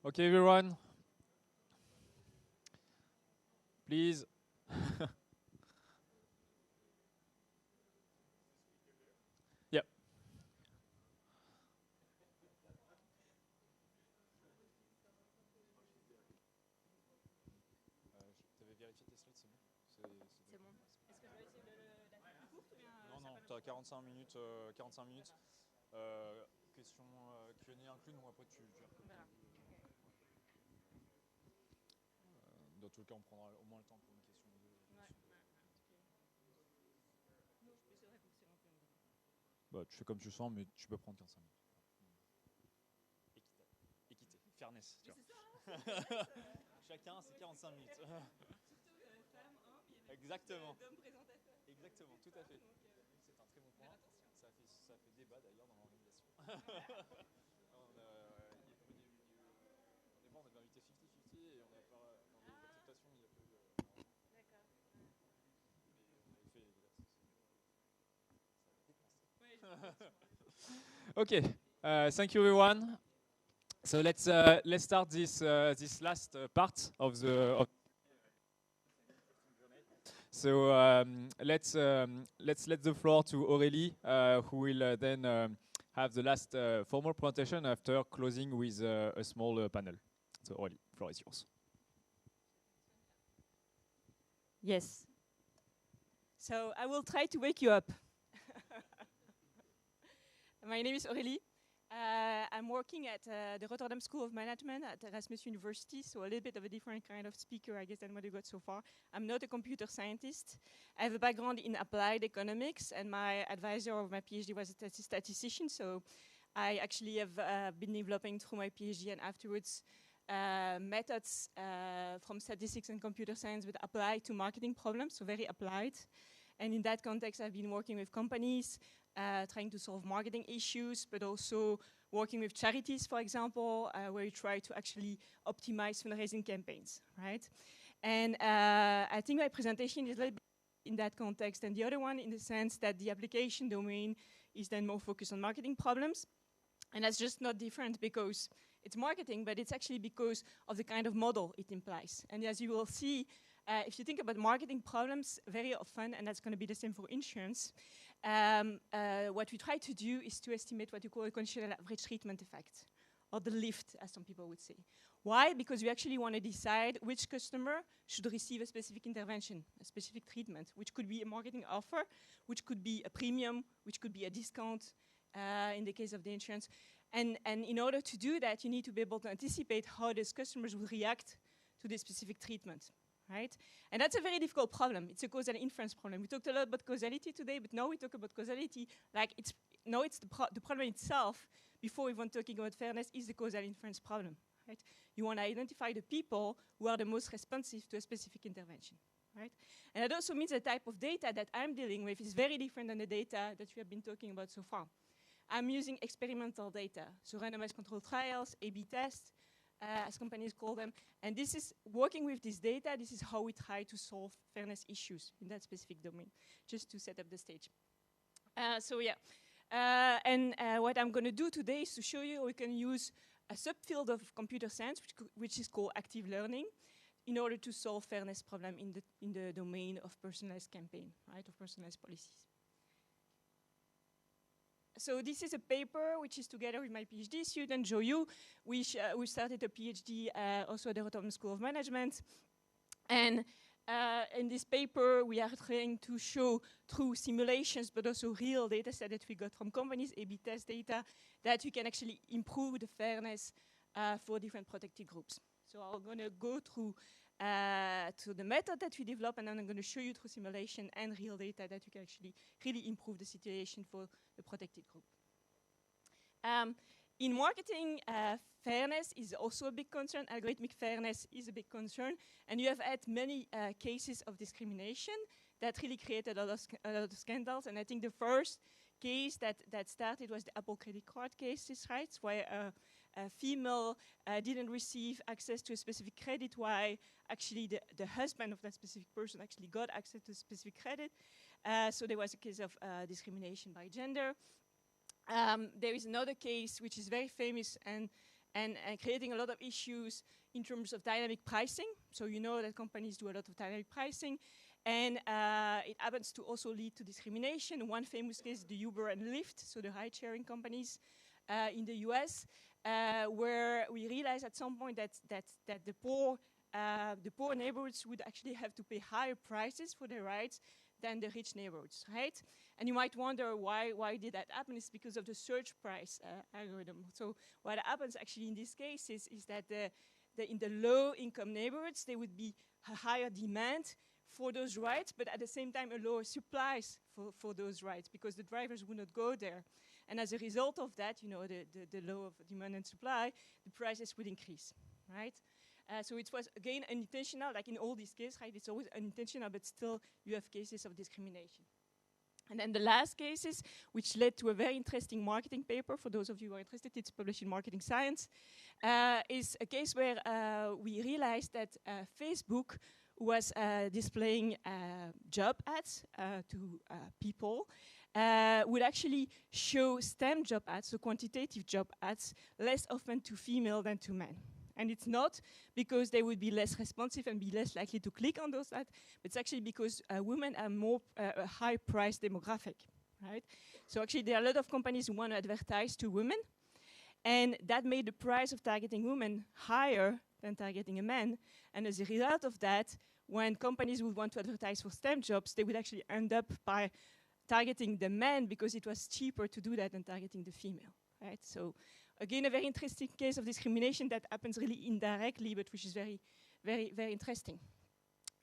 Okay, everyone. Please. Yep. T'avais vérifié tes slides, c'est bon? C'est bon. Est-ce que je dois essayer la plus courte ou bien Non, non, tu as 45 minutes. 45 minutes. Question Q&A inclus, donc après tu gères comme Voilà. dans tous les cas, on prendra au moins le temps pour une question ou deux. Ouais. Non, je peux essayer de raccourcir un peu. Bah, tu fais comme tu sens, mais tu peux prendre 45 minutes. Équité, fairness. Tu vois. Chacun, c'est 45 minutes. Surtout femmes, hommes, il y avait Exactement. d'hommes présentateurs. Exactement, tout à fait. C'est un très bon point. Ça fait débat d'ailleurs dans l'organisation. Au départ, on avait invité 50-50 et on a pas, dans les acceptations, il y a peu. D'accord. Mais on avait fait les Okay, thank you everyone. So let's start this last part of the. So let's let the floor to Aurélie, who will then have the last formal presentation after closing with a small panel. So Aurélie, the floor is yours. Yes. So I will try to wake you up. My name is Aurélie. I'm working at the Rotterdam School of Management at Erasmus University, so a little bit of a different kind of speaker, I guess, than what you got so far. I'm not a computer scientist. I have a background in applied economics, and my advisor of my PhD was a statistician, so I actually have been developing through my PhD and afterwards methods from statistics and computer science but applied to marketing problems, so very applied. And in that context, I've been working with companies, trying to solve marketing issues, but also working with charities, for example, where you try to actually optimize fundraising campaigns, right? And I think my presentation is a little bit in that context, and the other one in the sense that the application domain is then more focused on marketing problems. And that's just not different because it's marketing, but it's actually because of the kind of model it implies. And as you will see, if you think about marketing problems very often, and that's going to be the same for insurance, what we try to do is to estimate what you call a conditional average treatment effect, or the lift, as some people would say. Why? Because we actually want to decide which customer should receive a specific intervention, a specific treatment, which could be a marketing offer, which could be a premium, which could be a discount in the case of the insurance. And in order to do that, you need to be able to anticipate how these customers will react to this specific treatment. Right? And that's a very difficult problem. It's a cause and inference problem. We talked a lot about causality today, but now we talk about causality like it's the problem itself, before even talking about fairness, is the causal inference problem. Right? You want to identify the people who are the most responsive to a specific intervention. Right? And that also means the type of data that I'm dealing with is very different than the data that we have been talking about so far. I'm using experimental data, so randomized controlled trials, A/B tests, as companies call them. And this is, working with this data, this is how we try to solve fairness issues in that specific domain, just to set up the stage. What I'm going to do today is to show you we can use a subfield of computer science, which is called active learning, in order to solve fairness problem in the domain of personalized campaign, right, of personalized policies. So this is a paper which is together with my PhD student, Jo Yu. We started a PhD also at the Rotterdam School of Management. And in this paper, we are trying to show through simulations, but also real data set that we got from companies, A/B test data, that we can actually improve the fairness for different protected groups. So I'm going to go through to the method that we develop, and then I'm going to show you through simulation and real data that you can actually really improve the situation for the protected group. In marketing, fairness is also a big concern. Algorithmic fairness is a big concern. And you have had many cases of discrimination that really created a lot of scandals. And I think the first case that started was the Apple credit card cases, right? Where a female didn't receive access to a specific credit, while actually the husband of that specific person actually got access to specific credit. So there was a case of discrimination by gender. There is another case which is very famous, and and creating a lot of issues in terms of dynamic pricing. So you know that companies do a lot of dynamic pricing, and it happens to also lead to discrimination. One famous case is the Uber and Lyft, so the ride-sharing companies in the US, where we realized at some point that the poor neighborhoods would actually have to pay higher prices for their rides than the rich neighborhoods, right? And you might wonder why did that happen? It's because of the surge price algorithm. So what happens actually in these cases is that in the low-income neighborhoods, there would be a higher demand for those rides, but at the same time, a lower supplies for those rides because the drivers would not go there. And as a result of that, you know, the law of demand and supply, the prices would increase, right? So it was, again, unintentional, like in all these cases, right? It's always unintentional, but still you have cases of discrimination. And then the last cases, which led to a very interesting marketing paper, for those of you who are interested, it's published in Marketing Science, is a case where we realized that Facebook was displaying job ads to people, would actually show STEM job ads, so quantitative job ads, less often to female than to men. And it's not because they would be less responsive and be less likely to click on those ads, but it's actually because women are more a high price demographic, right? So actually there are a lot of companies who want to advertise to women, and that made the price of targeting women higher than targeting a man. And as a result of that, when companies would want to advertise for STEM jobs, they would actually end up by targeting the men because it was cheaper to do that than targeting the female, right? So again, a very interesting case of discrimination that happens really indirectly, but which is very, very, very interesting.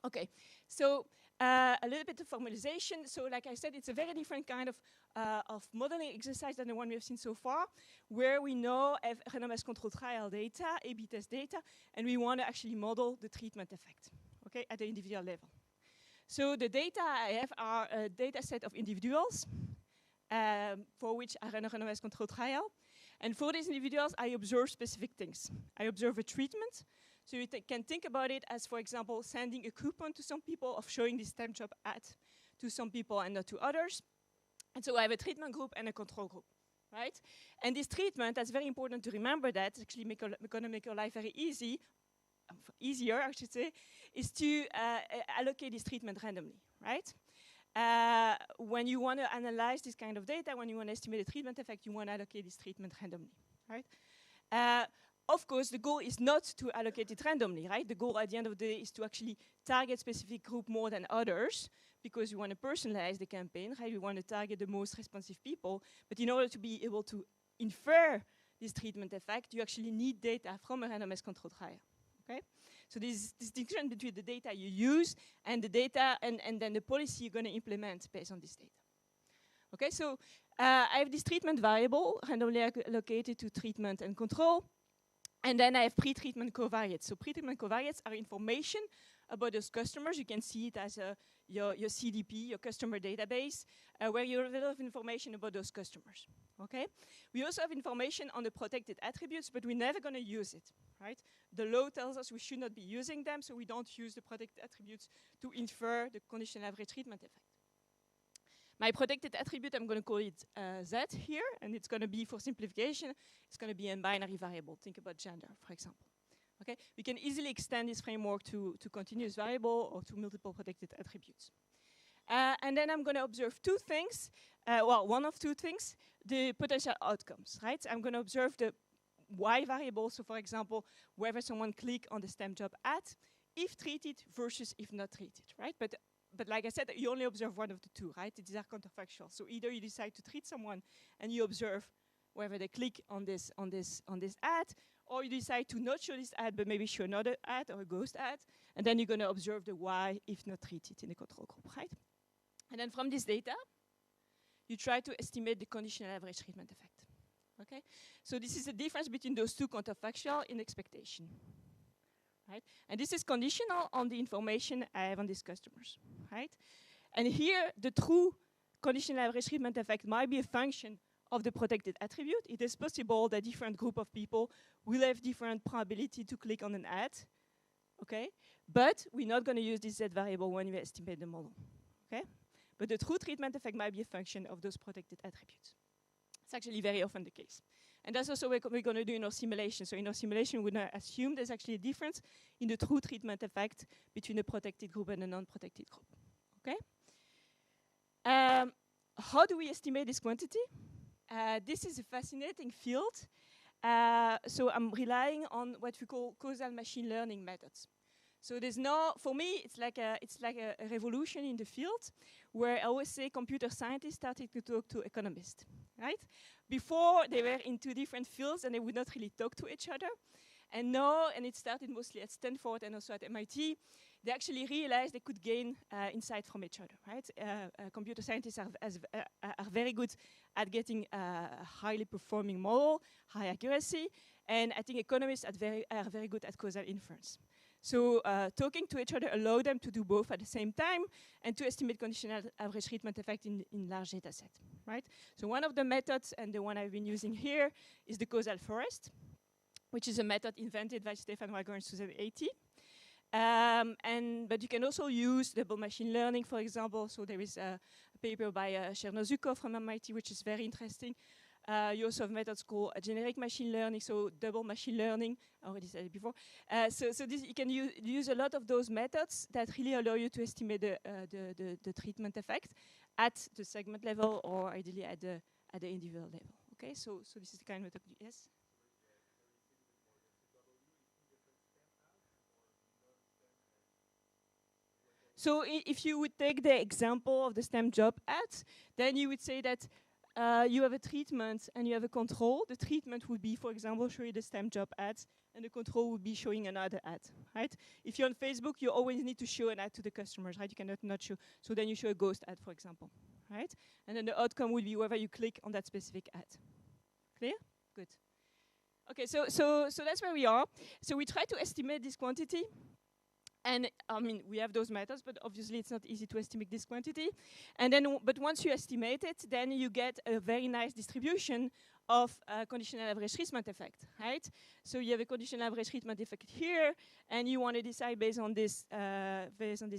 Okay, so a little bit of formalization. So like I said, it's a very different kind of modeling exercise than the one we have seen so far, where we know have randomized control trial data, A/B test data, and we want to actually model the treatment effect, okay, at the individual level. So the data I have are a data set of individuals for which I run a randomized control trial. And for these individuals, I observe specific things. I observe a treatment. So you can think about it as, for example, sending a coupon to some people of showing this STEM job ad to some people and not to others. And so I have a treatment group and a control group, right? And this treatment, that's very important to remember that, it's actually going to make your life very easier, I should say, is to allocate this treatment randomly, right? When you want to analyze this kind of data, when you want to estimate the treatment effect, you want to allocate this treatment randomly, right? Of course, the goal is not to allocate it randomly, right? The goal at the end of the day is to actually target specific group more than others, because you want to personalize the campaign, right? You want to target the most responsive people, but in order to be able to infer this treatment effect, you actually need data from a randomized control trial, okay? So this distinction between the data you use and the data and then the policy you're going to implement based on this data. Okay, so I have this treatment variable randomly allocated to treatment and control. And then I have pre-treatment covariates. So pre-treatment covariates are information about those customers. You can see it as your CDP, your customer database, where you have a lot of information about those customers. Okay? We also have information on the protected attributes, but we're never going to use it, right? The law tells us we should not be using them, so we don't use the protected attributes to infer the conditional average treatment effect. My protected attribute, I'm going to call it Z here, and it's going to be, for simplification, it's going to be a binary variable. Think about gender, for example. Okay? We can easily extend this framework to continuous variable or to multiple protected attributes. And then I'm going to observe two things. Well, one of two things, the potential outcomes, right? I'm going to observe the Y variable, so for example, whether someone click on the STEM job ad, if treated versus if not treated, right? But like I said, you only observe one of the two, right? These are counterfactual. So either you decide to treat someone and you observe whether they click on this ad, or you decide to not show this ad, but maybe show another ad or a ghost ad, and then you're going to observe the Y if not treated in the control group, right? And then from this data, you try to estimate the conditional average treatment effect. Okay? So this is the difference between those two counterfactual in expectation. Right? And this is conditional on the information I have on these customers. Right? And here, the true conditional average treatment effect might be a function of the protected attribute. It is possible that different group of people will have different probability to click on an ad. Okay? But we're not going to use this Z variable when we estimate the model. Okay? But the true treatment effect might be a function of those protected attributes. It's actually very often the case. And that's also what we're going to do in our simulation. So in our simulation, we're going to assume there's actually a difference in the true treatment effect between the protected group and the non-protected group. Okay? How do we estimate this quantity? This is a fascinating field. So I'm relying on what we call causal machine learning methods. So there's no, for me, it's like a revolution in the field where I always say computer scientists started to talk to economists, right? Before they were in two different fields and they would not really talk to each other. And now, and it started mostly at Stanford and also at MIT, they actually realized they could gain insight from each other, right? Computer scientists are very good at getting a highly performing model, high accuracy, and I think economists are very good at causal inference. So talking to each other allow them to do both at the same time and to estimate conditional average treatment effect in large data set, right? So one of the methods, and the one I've been using here, is the causal forest, which is a method invented by Stefan Wager in 2018. But you can also use double machine learning, for example. So there is a paper by Chernozukov from MIT, which is very interesting. You also have methods called generic machine learning, so double machine learning. I already said it before. So this, you can use a lot of those methods that really allow you to estimate the treatment effect at the segment level or ideally at the individual level. Okay, so this is the kind of method. Yes. So if you would take the example of the STEM job ad, then you would say that you have a treatment and you have a control. The treatment would be, for example, show you the STEM job ads, and the control would be showing another ad, right? If you're on Facebook, you always need to show an ad to the customers, right? You cannot not show. So then you show a ghost ad, for example, right? And then the outcome would be whether you click on that specific ad. Clear? Good. Okay, so that's where we are. So we try to estimate this quantity. And I mean, we have those methods, but obviously it's not easy to estimate this quantity. And then, but once you estimate it, then you get a very nice distribution of conditional average treatment effect, right? So you have a conditional average treatment effect here, and you want to decide based on this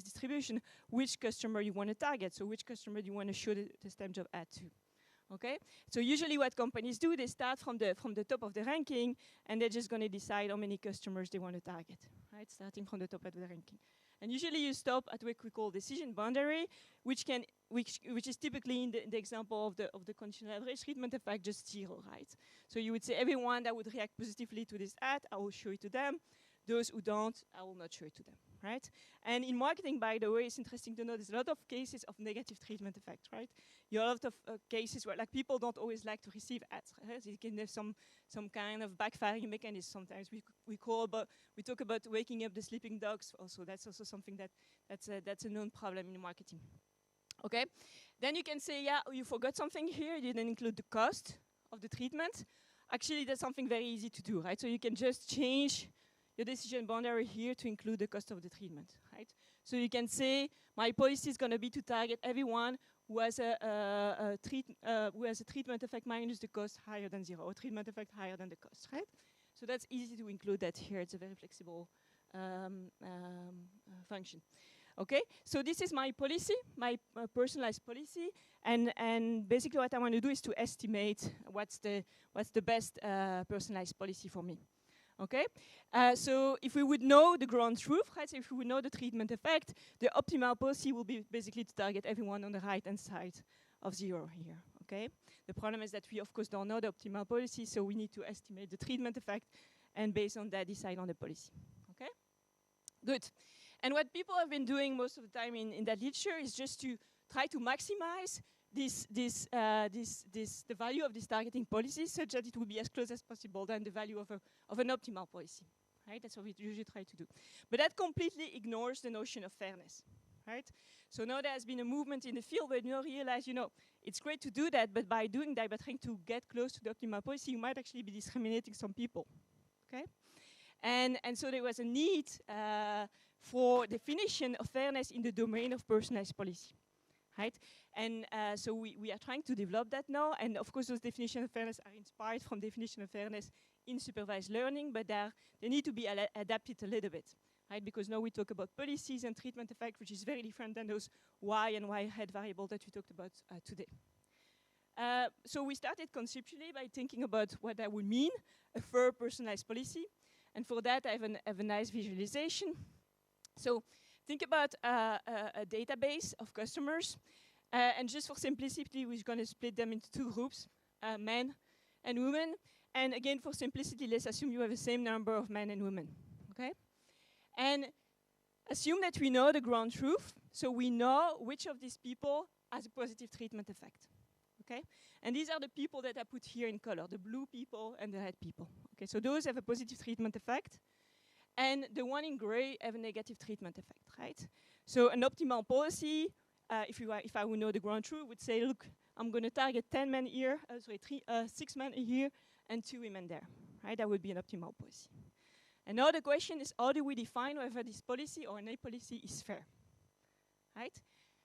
distribution which customer you want to target. So which customer do you want to show the STEM job ad to? Okay, so usually what companies do, they start from the top of the ranking, and they're just going to decide how many customers they want to target, right? Starting from the top of the ranking, and usually you stop at what we call decision boundary, which is typically in the example of the conditional average treatment effect just 0, right? So you would say everyone that would react positively to this ad, I will show it to them. Those who don't, I will not show it to them, right? And in marketing, by the way, it's interesting to know there's a lot of cases of negative treatment effect, right? You have a lot of cases where like people don't always like to receive ads. Right? They can have some kind of backfiring mechanism. Sometimes we talk about waking up the sleeping dogs. Also, that's also something that's a known problem in marketing. Okay, then you can say, yeah, you forgot something here. You didn't include the cost of the treatment. Actually, that's something very easy to do, right? So you can just change your decision boundary here to include the cost of the treatment, right? So you can say my policy is going to be to target everyone who has a treatment effect minus the cost higher than 0, or treatment effect higher than the cost, right? So that's easy to include that here. It's a very flexible function. Okay, so this is my policy, my personalized policy, and basically what I want to do is to estimate what's the best personalized policy for me. Okay, so if we would know the ground truth, right, so if we would know the treatment effect, the optimal policy will be basically to target everyone on the right-hand side of 0 here, okay? The problem is that we, of course, don't know the optimal policy, so we need to estimate the treatment effect, and based on that, decide on the policy, okay? Good. And what people have been doing most of the time in that literature is just to try to maximize the value of this targeting policy such that it will be as close as possible than the value of an optimal policy, right? That's what we usually try to do. But that completely ignores the notion of fairness, right? So now there has been a movement in the field where you realize, it's great to do that, but by doing that, by trying to get close to the optimal policy, you might actually be discriminating some people, okay? And so there was a need for definition of fairness in the domain of personalized policy. Right? And so we are trying to develop that now. And of course, those definitions of fairness are inspired from definition of fairness in supervised learning, but they need to be adapted a little bit. Right? Because now we talk about policies and treatment effect, which is very different than those y and y hat variable that we talked about today. So we started conceptually by thinking about what that would mean, a fair personalized policy. And for that, I have a nice visualization. So think about a database of customers. And just for simplicity, we're going to split them into two groups, men and women. And again, for simplicity, let's assume you have the same number of men and women. Okay? And assume that we know the ground truth. So we know which of these people has a positive treatment effect. Okay? And these are the people that I put here in color, the blue people and the red people. Okay, so those have a positive treatment effect. And the one in gray have a negative treatment effect, right? So an optimal policy, if I would know the ground truth, would say, look, I'm going to target 10 men here, 6 men here, and 2 women there, right? That would be an optimal policy. And now the question is, how do we define whether this policy or any policy is fair, right?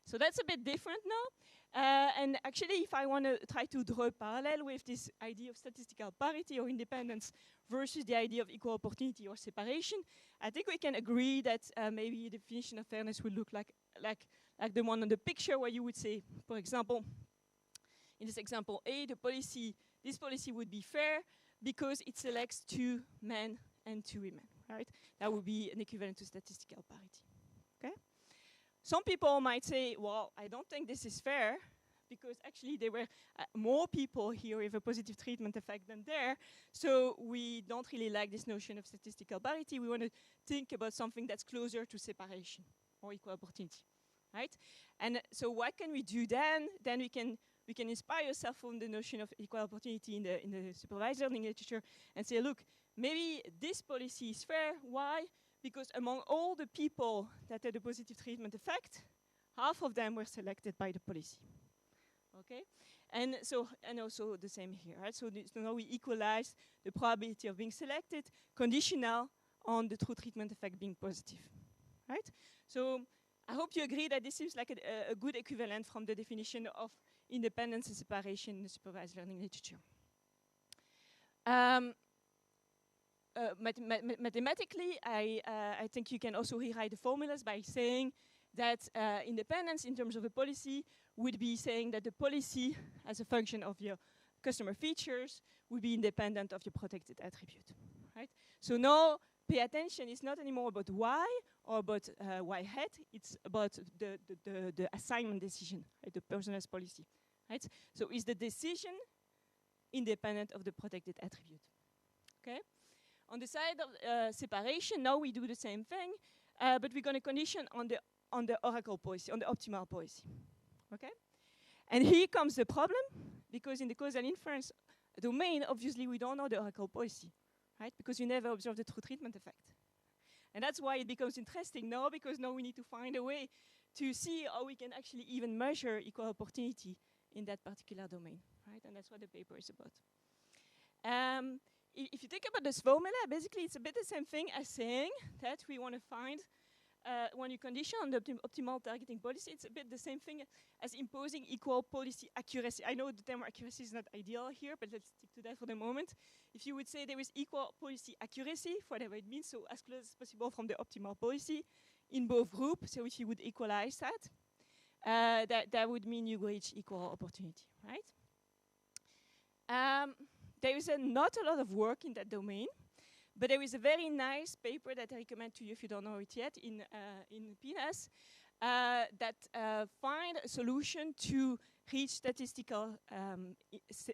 So that's a bit different now. And actually, if I want to try to draw a parallel with this idea of statistical parity or independence versus the idea of equal opportunity or separation, I think we can agree that maybe the definition of fairness would look like the one on the picture, where you would say, for example, in this example A, this policy would be fair because it selects 2 men and 2 women, right? That would be an equivalent to statistical parity, okay? Some people might say, well, I don't think this is fair because actually there were more people here with a positive treatment effect than there, so we don't really like this notion of statistical parity. We want to think about something that's closer to separation or equal opportunity, right? And so what can we do then? Then we can inspire ourselves from the notion of equal opportunity in the supervised learning literature and say, look, maybe this policy is fair. Why? Because among all the people that had a positive treatment effect, half of them were selected by the policy. Okay? And also the same here, right? So now we equalize the probability of being selected, conditional on the true treatment effect being positive, right? So I hope you agree that this seems like a good equivalent from the definition of independence and separation in the supervised learning literature. Mathematically, I think you can also rewrite the formulas by saying that independence in terms of a policy would be saying that the policy, as a function of your customer features, would be independent of your protected attribute, right? So now, pay attention, it's not anymore about Y or about Y hat, it's about the assignment decision, right, the personalized policy, right? So is the decision independent of the protected attribute, okay? On the side of separation, now we do the same thing, but we're going to condition on the oracle policy, on the optimal policy, okay? And here comes the problem, because in the causal inference domain, obviously we don't know the oracle policy, right? Because we never observe the true treatment effect. And that's why it becomes interesting now, because now we need to find a way to see how we can actually even measure equal opportunity in that particular domain, right? And that's what the paper is about. If you think about this formula, basically it's a bit the same thing as saying that we want to find, when you condition on the optimal targeting policy, it's a bit the same thing as imposing equal policy accuracy. I know the term accuracy is not ideal here, but let's stick to that for the moment. If you would say there is equal policy accuracy, whatever it means, so as close as possible from the optimal policy in both groups, so if you would equalize that, that would mean you reach equal opportunity, right? There is not a lot of work in that domain, but there is a very nice paper that I recommend to you if you don't know it yet in PNAS that find a solution to reach statistical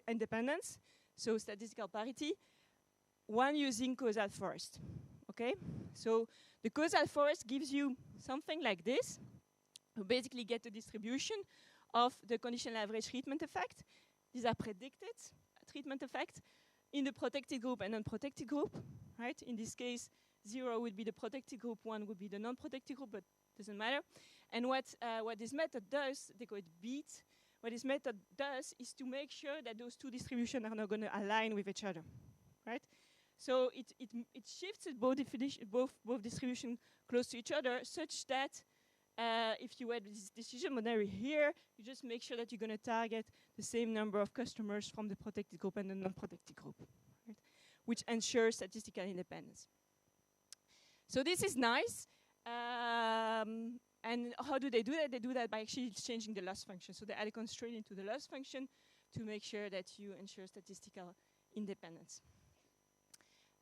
independence, so statistical parity, one using causal forest, okay? So the causal forest gives you something like this. You basically get the distribution of the conditional average treatment effect. These are predicted treatment effect in the protected group and unprotected group, right? In this case, 0 would be the protected group, 1 would be the non-protected group, but doesn't matter. And what this method does, they call it BEAT, what this method does is to make sure that those two distributions are not going to align with each other, right? So it shifts both distributions close to each other, such that if you had this decision binary here, you just make sure that you're going to target the same number of customers from the protected group and the non-protected group, right? Which ensures statistical independence. So this is nice. And how do they do that? They do that by actually changing the loss function. So they add a constraint into the loss function to make sure that you ensure statistical independence.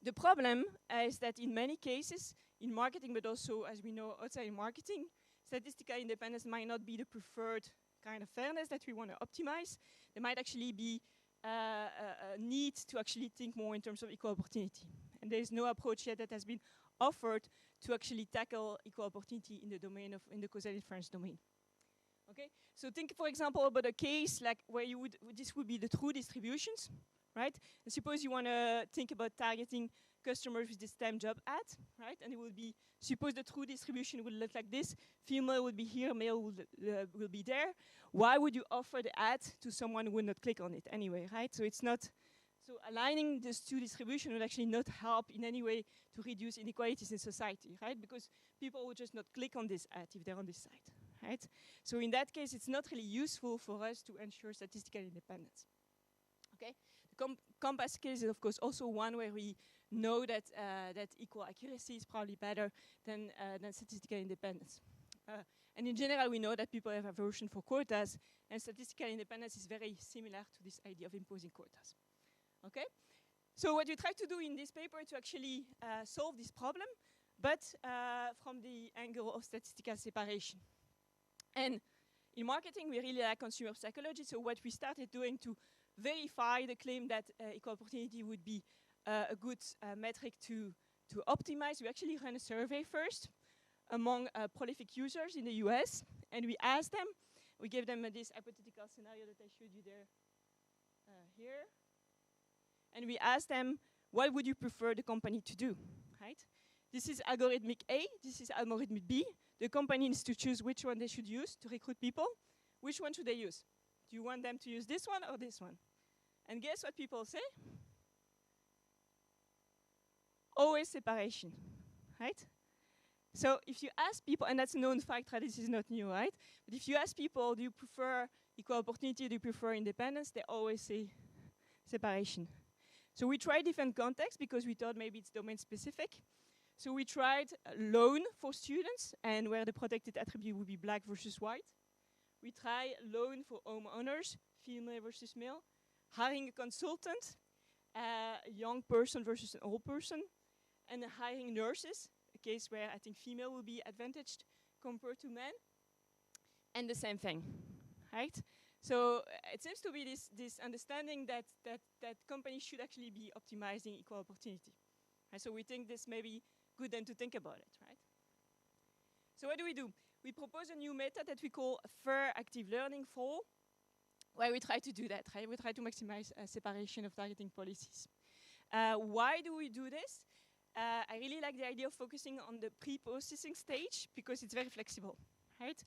The problem is that in many cases, in marketing, but also, as we know, outside in marketing, statistical independence might not be the preferred kind of fairness that we want to optimize. There might actually be a need to actually think more in terms of equal opportunity. And there is no approach yet that has been offered to actually tackle equal opportunity in the domain of, in the causal inference domain. Okay, so think, for example, about a case like where you would, this would be the true distributions, right? And suppose you want to think about targeting customers with this temp job ad, right? And it would be, suppose the true distribution would look like this. Female would be here, male will be there. Why would you offer the ad to someone who would not click on it anyway, right? So it's not, so aligning these two distribution would actually not help in any way to reduce inequalities in society, right? Because people would just not click on this ad if they're on this site, right? So in that case, it's not really useful for us to ensure statistical independence. Okay, the compass case is of course also one where we know that that equal accuracy is probably better than statistical independence. And in general, we know that people have aversion for quotas, and statistical independence is very similar to this idea of imposing quotas. Okay, so what we try to do in this paper is to actually solve this problem, but from the angle of statistical separation. And in marketing, we really like consumer psychology, so what we started doing to verify the claim that equal opportunity would be a good metric to optimize, we actually ran a survey first among prolific users in the US, and we asked them, we gave them this hypothetical scenario that I showed you there, here, and we asked them, what would you prefer the company to do, right? This is algorithmic A, this is algorithmic B. The company needs to choose which one they should use to recruit people. Which one should they use? Do you want them to use this one or this one? And guess what people say? Always separation, right? So if you ask people, and that's a known fact, right? This is not new, right? But if you ask people, do you prefer equal opportunity, do you prefer independence? They always say separation. So we tried different contexts because we thought maybe it's domain specific. So we tried loan for students, and where the protected attribute would be black versus white. We try loan for homeowners, female versus male. Hiring a consultant, a young person versus an old person. And hiring nurses, a case where I think female will be advantaged compared to men. And the same thing, right? So it seems to be this understanding that companies should actually be optimizing equal opportunity. Right? So we think this may be good then to think about it, right? So what do? We propose a new method that we call fair active learning for, where we try to do that, right? We try to maximize separation of targeting policies. Why do we do this? I really like the idea of focusing on the pre-processing stage because it's very flexible, right?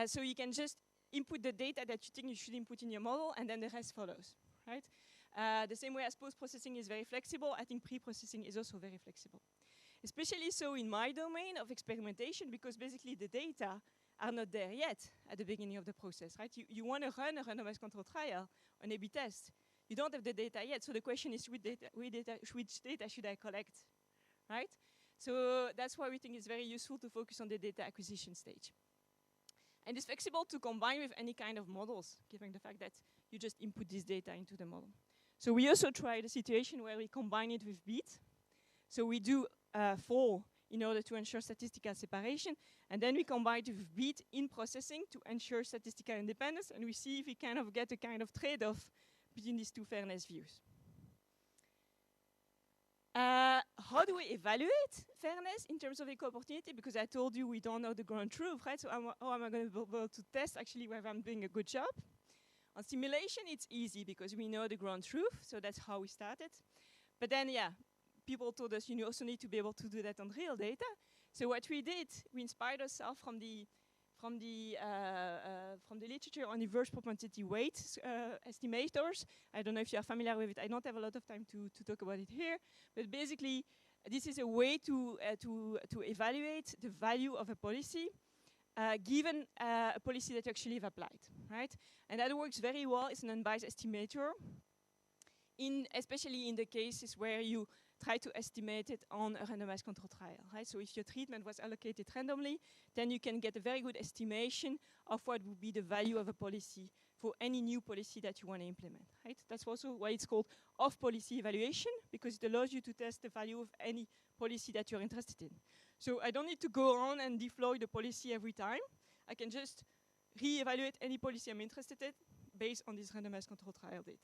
So you can just input the data that you think you should input in your model, and then the rest follows, right? The same way as post-processing is very flexible, I think pre-processing is also very flexible. Especially so in my domain of experimentation, because basically the data are not there yet at the beginning of the process, right? You want to run a randomized control trial, an A/B test. You don't have the data yet, so the question is which data should I collect, right? So that's why we think it's very useful to focus on the data acquisition stage. And it's flexible to combine with any kind of models, given the fact that you just input this data into the model. So we also tried a situation where we combine it with beat. So we do for in order to ensure statistical separation, and then we combine it with beat in processing to ensure statistical independence, and we see if we kind of get a kind of trade-off between these two fairness views. How do we evaluate fairness in terms of equal opportunity? Because I told you we don't know the ground truth, right? So how am I going to be able to test actually whether I'm doing a good job? On simulation, it's easy because we know the ground truth, so that's how we started. But then, yeah, people told us you also need to be able to do that on real data. So what we did, we inspired ourselves from the literature on inverse propensity weight estimators. I don't know if you are familiar with it. I don't have a lot of time to talk about it here. But basically, this is a way to evaluate the value of a policy given a policy that you actually have applied, right? And that works very well. It's an unbiased estimator, especially in the cases where you try to estimate it on a randomized control trial, right? So if your treatment was allocated randomly, then you can get a very good estimation of what would be the value of a policy for any new policy that you want to implement, right? That's also why it's called off-policy evaluation, because it allows you to test the value of any policy that you're interested in. So I don't need to go on and deploy the policy every time. I can just re-evaluate any policy I'm interested in based on this randomized control trial data.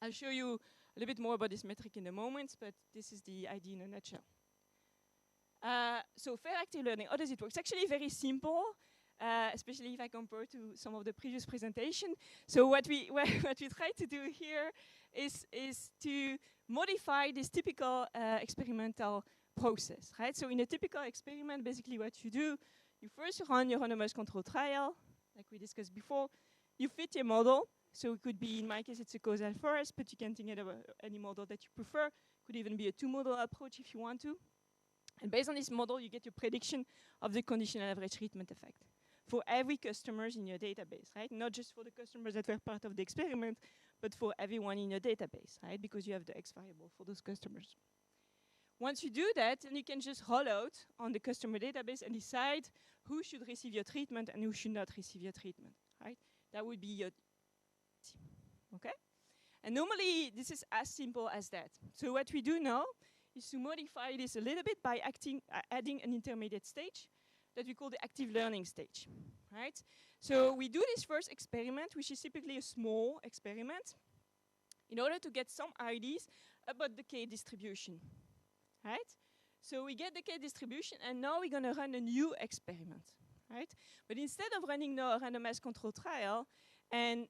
I'll show you a little bit more about this metric in a moment, but this is the idea in a nutshell. So fair active learning, how does it work? It's actually very simple, especially if I compare to some of the previous presentation. So what we try to do here is to modify this typical experimental process, right? So in a typical experiment, basically what you do, you first run your randomized control trial, like we discussed before. You fit your model. So it could be, in my case, it's a causal forest, but you can think of any model that you prefer. Could even be a two-model approach if you want to. And based on this model, you get your prediction of the conditional average treatment effect for every customer in your database, right? Not just for the customers that were part of the experiment, but for everyone in your database, right? Because you have the X variable for those customers. Once you do that, then you can just roll out on the customer database and decide who should receive your treatment and who should not receive your treatment, right? That would be your okay? And normally, this is as simple as that. So what we do now is to modify this a little bit by adding an intermediate stage that we call the active learning stage, right? So we do this first experiment, which is typically a small experiment, in order to get some ideas about the K distribution, right? So we get the K distribution, and now we're going to run a new experiment, right? But instead of running now a randomized control trial and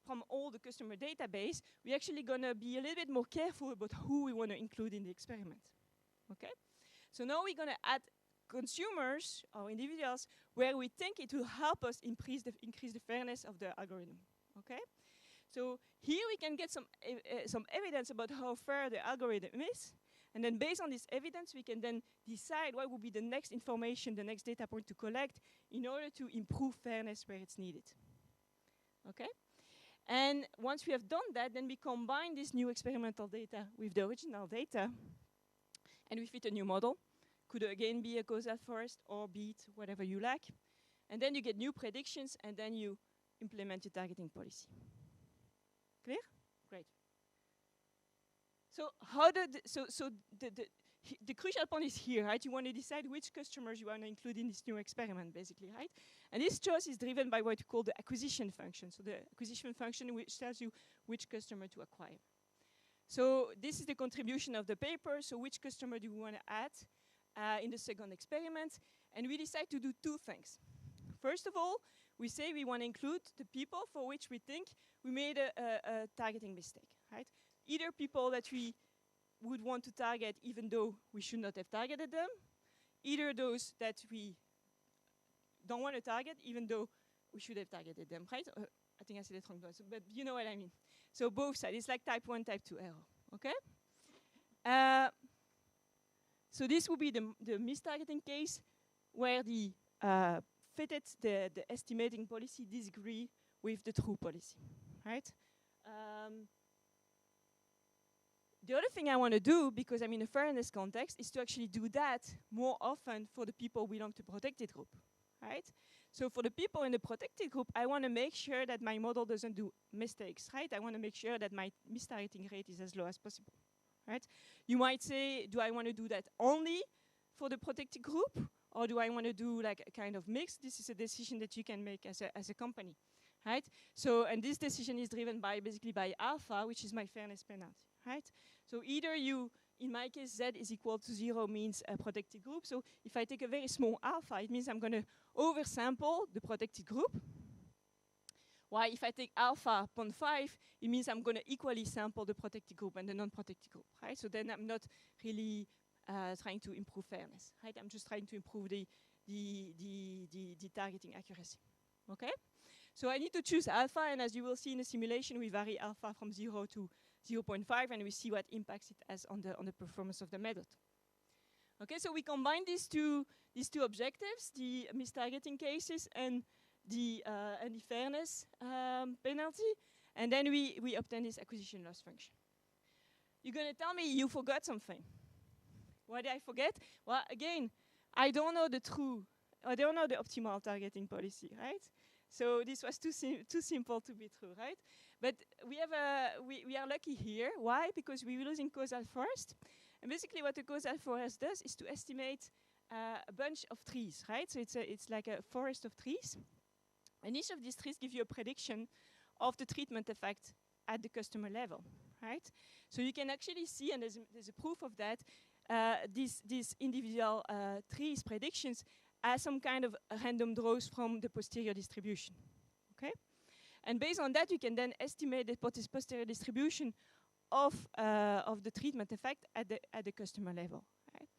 from all the customer database, we're actually going to be a little bit more careful about who we want to include in the experiment, okay? So now we're going to add consumers or individuals where we think it will help us increase the fairness of the algorithm, okay? So here we can get some evidence about how fair the algorithm is, and then based on this evidence, we can then decide what will be the next information, the next data point to collect in order to improve fairness where it's needed, okay? And once we have done that, then we combine this new experimental data with the original data, and we fit a new model. Could again be a causal forest or beat, whatever you like. And then you get new predictions, and then you implement your targeting policy. Clear? Great. So the crucial point is here, right? You want to decide which customers you want to include in this new experiment, basically, right? And this choice is driven by what you call the acquisition function. So the acquisition function which tells you which customer to acquire. So this is the contribution of the paper. So which customer do we want to add in the second experiment? And we decide to do two things. First of all, we say we want to include the people for which we think we made a targeting mistake, right? Either people that we would want to target even though we should not have targeted them, either those that we don't want to target even though we should have targeted them, right? I think I said it wrong, but you know what I mean. So both sides, it's like type 1, type 2 error, okay? So this will be the mistargeting case where the fitted, the estimating policy disagree with the true policy, right? The other thing I want to do, because I'm in a fairness context, is to actually do that more often for the people who belong to protected group, right? So for the people in the protected group, I want to make sure that my model doesn't do mistakes, right? I want to make sure that my mistargeting rate is as low as possible, right? You might say, do I want to do that only for the protected group, or do I want to do like a kind of mix? This is a decision that you can make as a company, right? So, and this decision is driven by basically by alpha, which is my fairness penalty, right? So either you, in my case, Z is equal to 0 means a protected group. So if I take a very small alpha, it means I'm going to oversample the protected group. While if I take alpha 0.5, it means I'm going to equally sample the protected group and the non-protected group, right? So then I'm not really trying to improve fairness, right? I'm just trying to improve the targeting accuracy, okay? So I need to choose alpha, and as you will see in the simulation, we vary alpha from 0 to 0.5, and we see what impacts it has on the performance of the method. Okay, so we combine these two objectives, the mistargeting cases and the fairness penalty, and then we obtain this acquisition loss function. You're going to tell me you forgot something. What did I forget? Well, again, I don't know the optimal targeting policy, right? So this was too simple to be true, right? But we are lucky here. Why? Because we're using causal forest. And basically what the causal forest does is to estimate a bunch of trees, right? So it's like a forest of trees. And each of these trees give you a prediction of the treatment effect at the customer level, right? So you can actually see, and there's a proof of that, these individual trees predictions as some kind of random draws from the posterior distribution, okay? And based on that, you can then estimate the posterior distribution of the treatment effect at the customer level, right?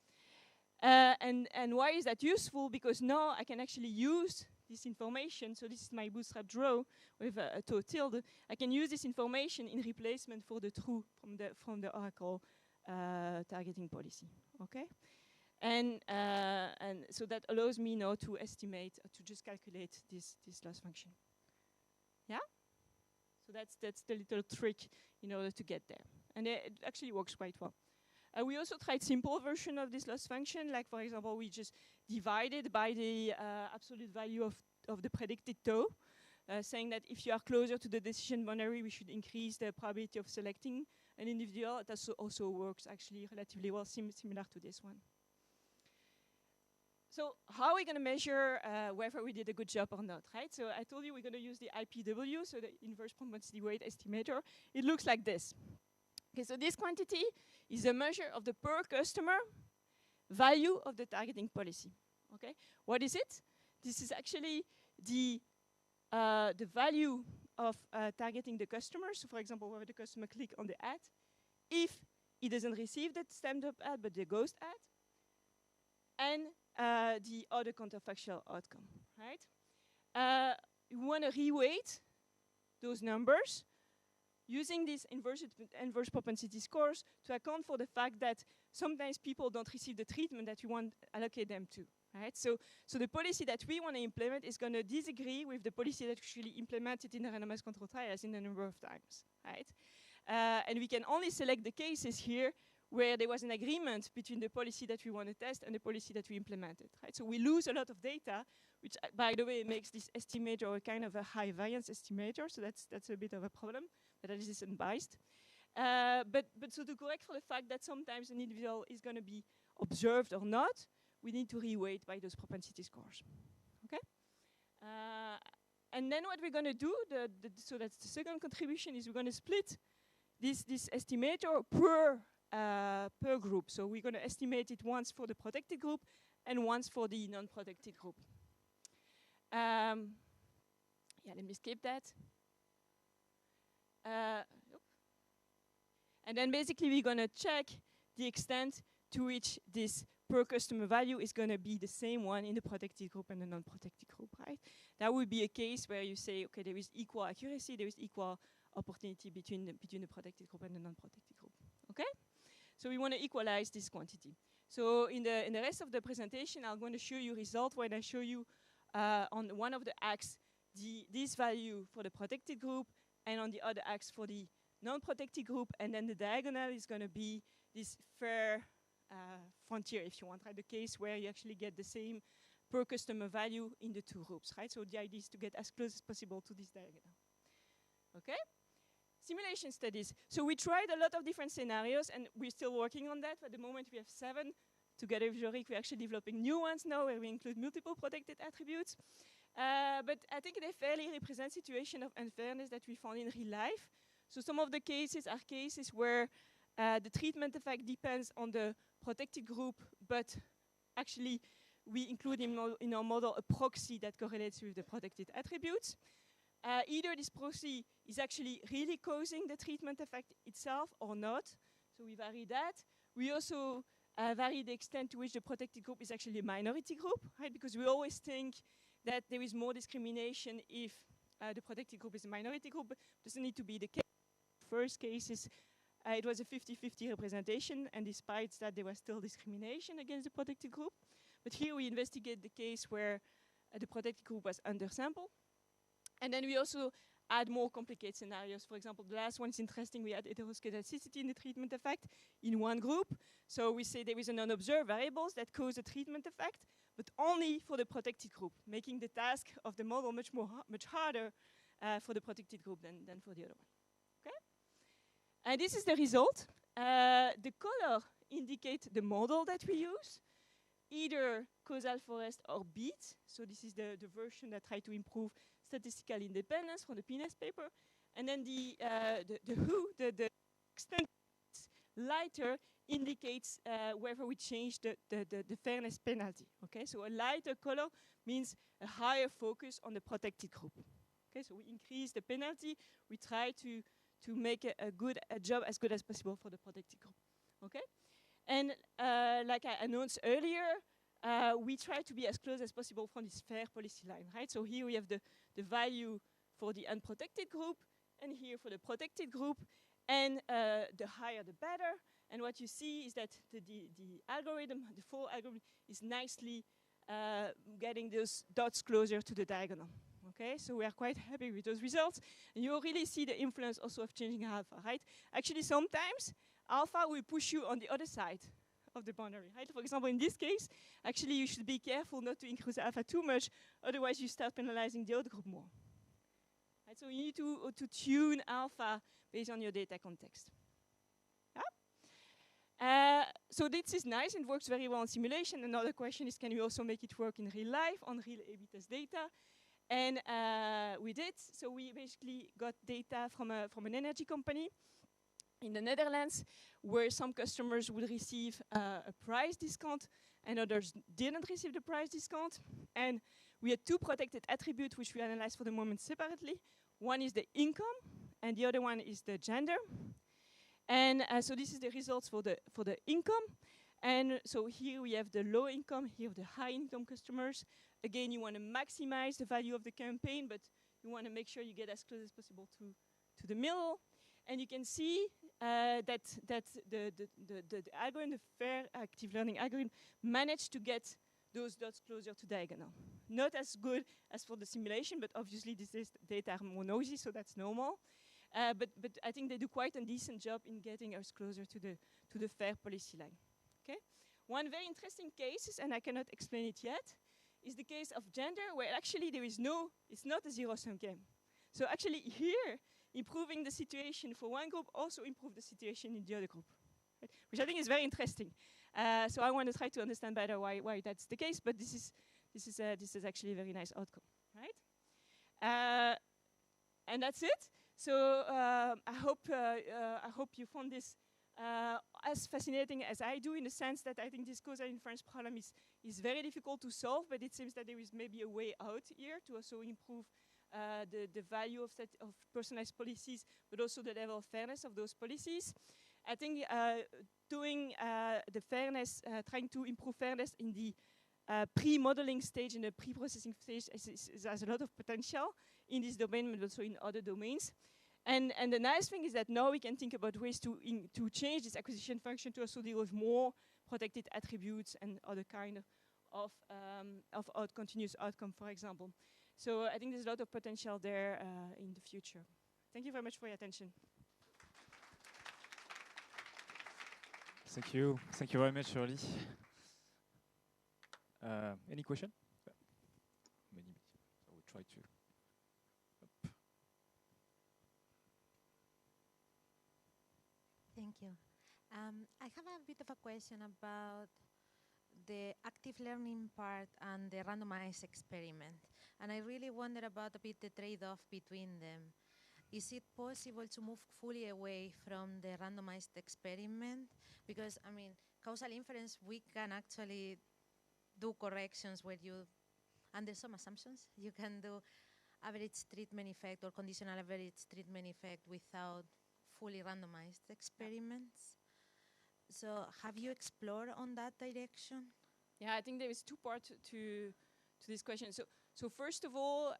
And why is that useful? Because now I can actually use this information. So this is my bootstrap draw with a toe tilde. I can use this information in replacement for the true from the Oracle targeting policy. Okay, and so that allows me now to estimate, to just calculate this loss function. Yeah. So that's the little trick in order to get there, and it actually works quite well. We also tried simple version of this loss function, like for example, we just divided by the absolute value of the predicted tau, saying that if you are closer to the decision boundary, we should increase the probability of selecting an individual. That also works actually relatively well, similar to this one. So how are we going to measure whether we did a good job or not, right? So I told you we're going to use the IPW, so the inverse propensity weight estimator. It looks like this. Okay, so this quantity is a measure of the per customer value of the targeting policy. Okay, what is it? This is actually the value of targeting the customer. So for example, whether the customer click on the ad, if he doesn't receive that stamped up ad, but the ghost ad, and the other counterfactual outcome, right? You want to reweight those numbers using these inverse propensity scores to account for the fact that sometimes people don't receive the treatment that you want to allocate them to, right? So the policy that we want to implement is going to disagree with the policy that actually implemented in the randomized control trials in a number of times, right? And we can only select the cases here where there was an agreement between the policy that we want to test and the policy that we implemented, right? So we lose a lot of data, which, by the way, makes this estimator a kind of a high variance estimator, so that's a bit of a problem, but that is unbiased. But so to correct for the fact that sometimes an individual is going to be observed or not, we need to reweight by those propensity scores, okay? And then what we're going to do, so that's the second contribution, is we're going to split this estimator per group. So we're going to estimate it once for the protected group and once for the non-protected group. Yeah, let me skip that. And then basically we're going to check the extent to which this per customer value is going to be the same one in the protected group and the non-protected group, right? That would be a case where you say, okay, there is equal accuracy, there is equal opportunity between the protected group and the non-protected group, okay? So we want to equalize this quantity. So in the rest of the presentation, I'm going to show you result when I show you on one of the axes this value for the protected group and on the other axe for the non-protected group, and then the diagonal is going to be this fair frontier, if you want, right? The case where you actually get the same per customer value in the two groups, right? So the idea is to get as close as possible to this diagonal. Okay? Simulation studies. So we tried a lot of different scenarios, and we're still working on that. At the moment, we have 7. Together with Jorik, we're actually developing new ones now, where we include multiple protected attributes. But I think they fairly represent situation of unfairness that we found in real life. So some of the cases are cases where the treatment effect depends on the protected group, but actually we include in our model a proxy that correlates with the protected attributes. Either this proxy is actually really causing the treatment effect itself or not. So we vary that. We also vary the extent to which the protected group is actually a minority group, right? Because we always think that there is more discrimination if the protected group is a minority group. It doesn't need to be the case. First cases, it was a 50-50 representation, and despite that, there was still discrimination against the protected group. But here we investigate the case where the protected group was undersampled. And then we also add more complicated scenarios. For example, the last one is interesting. We had heteroscedasticity in the treatment effect in one group. So we say there is an unobserved variables that cause a treatment effect, but only for the protected group, making the task of the model much harder for the protected group than for the other one. Okay? And this is the result. The color indicates the model that we use, either causal forest or beat. So this is the version that tries to improve statistical independence from the PNAS paper. And then the extent lighter indicates whether we change the fairness penalty. Okay, so a lighter color means a higher focus on the protected group. Okay, so we increase the penalty. We try to make a job as good as possible for the protected group. Okay, and like I announced earlier, we try to be as close as possible from this fair policy line, right? So here we have the value for the unprotected group, and here for the protected group, and the higher the better. And what you see is that the algorithm, the full algorithm, is nicely getting those dots closer to the diagonal. Okay, so we are quite happy with those results. And you really see the influence also of changing alpha, right? Actually, sometimes alpha will push you on the other side of the boundary, right? For example, in this case, actually you should be careful not to increase alpha too much, otherwise you start penalizing the other group more. Right? So you need to tune alpha based on your data context. Yeah? So this is nice and works very well in simulation. Another question is, can we also make it work in real life on real A/B test data? And we did. So we basically got data from an energy company in the Netherlands, where some customers would receive a price discount and others didn't receive the price discount. And we had two protected attributes which we analyzed for the moment separately. One is the income, and the other one is the gender. And so this is the results for the income. And so here we have the low income, here the high income customers. Again, you want to maximize the value of the campaign, but you want to make sure you get as close as possible to the middle. And you can see that the algorithm, the fair active learning algorithm, managed to get those dots closer to diagonal. Not as good as for the simulation, but obviously these data are more noisy, so that's normal. But I think they do quite a decent job in getting us closer to the fair policy line. Okay. One very interesting case, and I cannot explain it yet, is the case of gender, where actually it's not a zero-sum game. So actually here, improving the situation for one group also improve the situation in the other group, right? Which I think is very interesting. So I want to try to understand better why that's the case, but this is actually a very nice outcome, right? And that's it. So I hope you found this as fascinating as I do, in the sense that I think this causal inference problem is very difficult to solve, but it seems that there is maybe a way out here to also improve the value of personalized policies, but also the level of fairness of those policies. I think doing the fairness, trying to improve fairness in the pre-modeling stage, in the pre-processing stage, has a lot of potential in this domain, but also in other domains. And the nice thing is that now we can think about ways to change this acquisition function to also deal with more protected attributes and other kind of continuous outcome, for example. So I think there's a lot of potential there in the future. Thank you very much for your attention. Thank you. Thank you very much, Shirley. Any question? Many. I will try to. Thank you. I have a bit of a question about the active learning part and the randomized experiment. And I really wonder about a bit the trade-off between them. Is it possible to move fully away from the randomized experiment? Because, I mean, causal inference, we can actually do corrections where you, under some assumptions, you can do average treatment effect or conditional average treatment effect without fully randomized experiments. So have you explored on that direction? Yeah, I think there is two parts to this question. So first of all,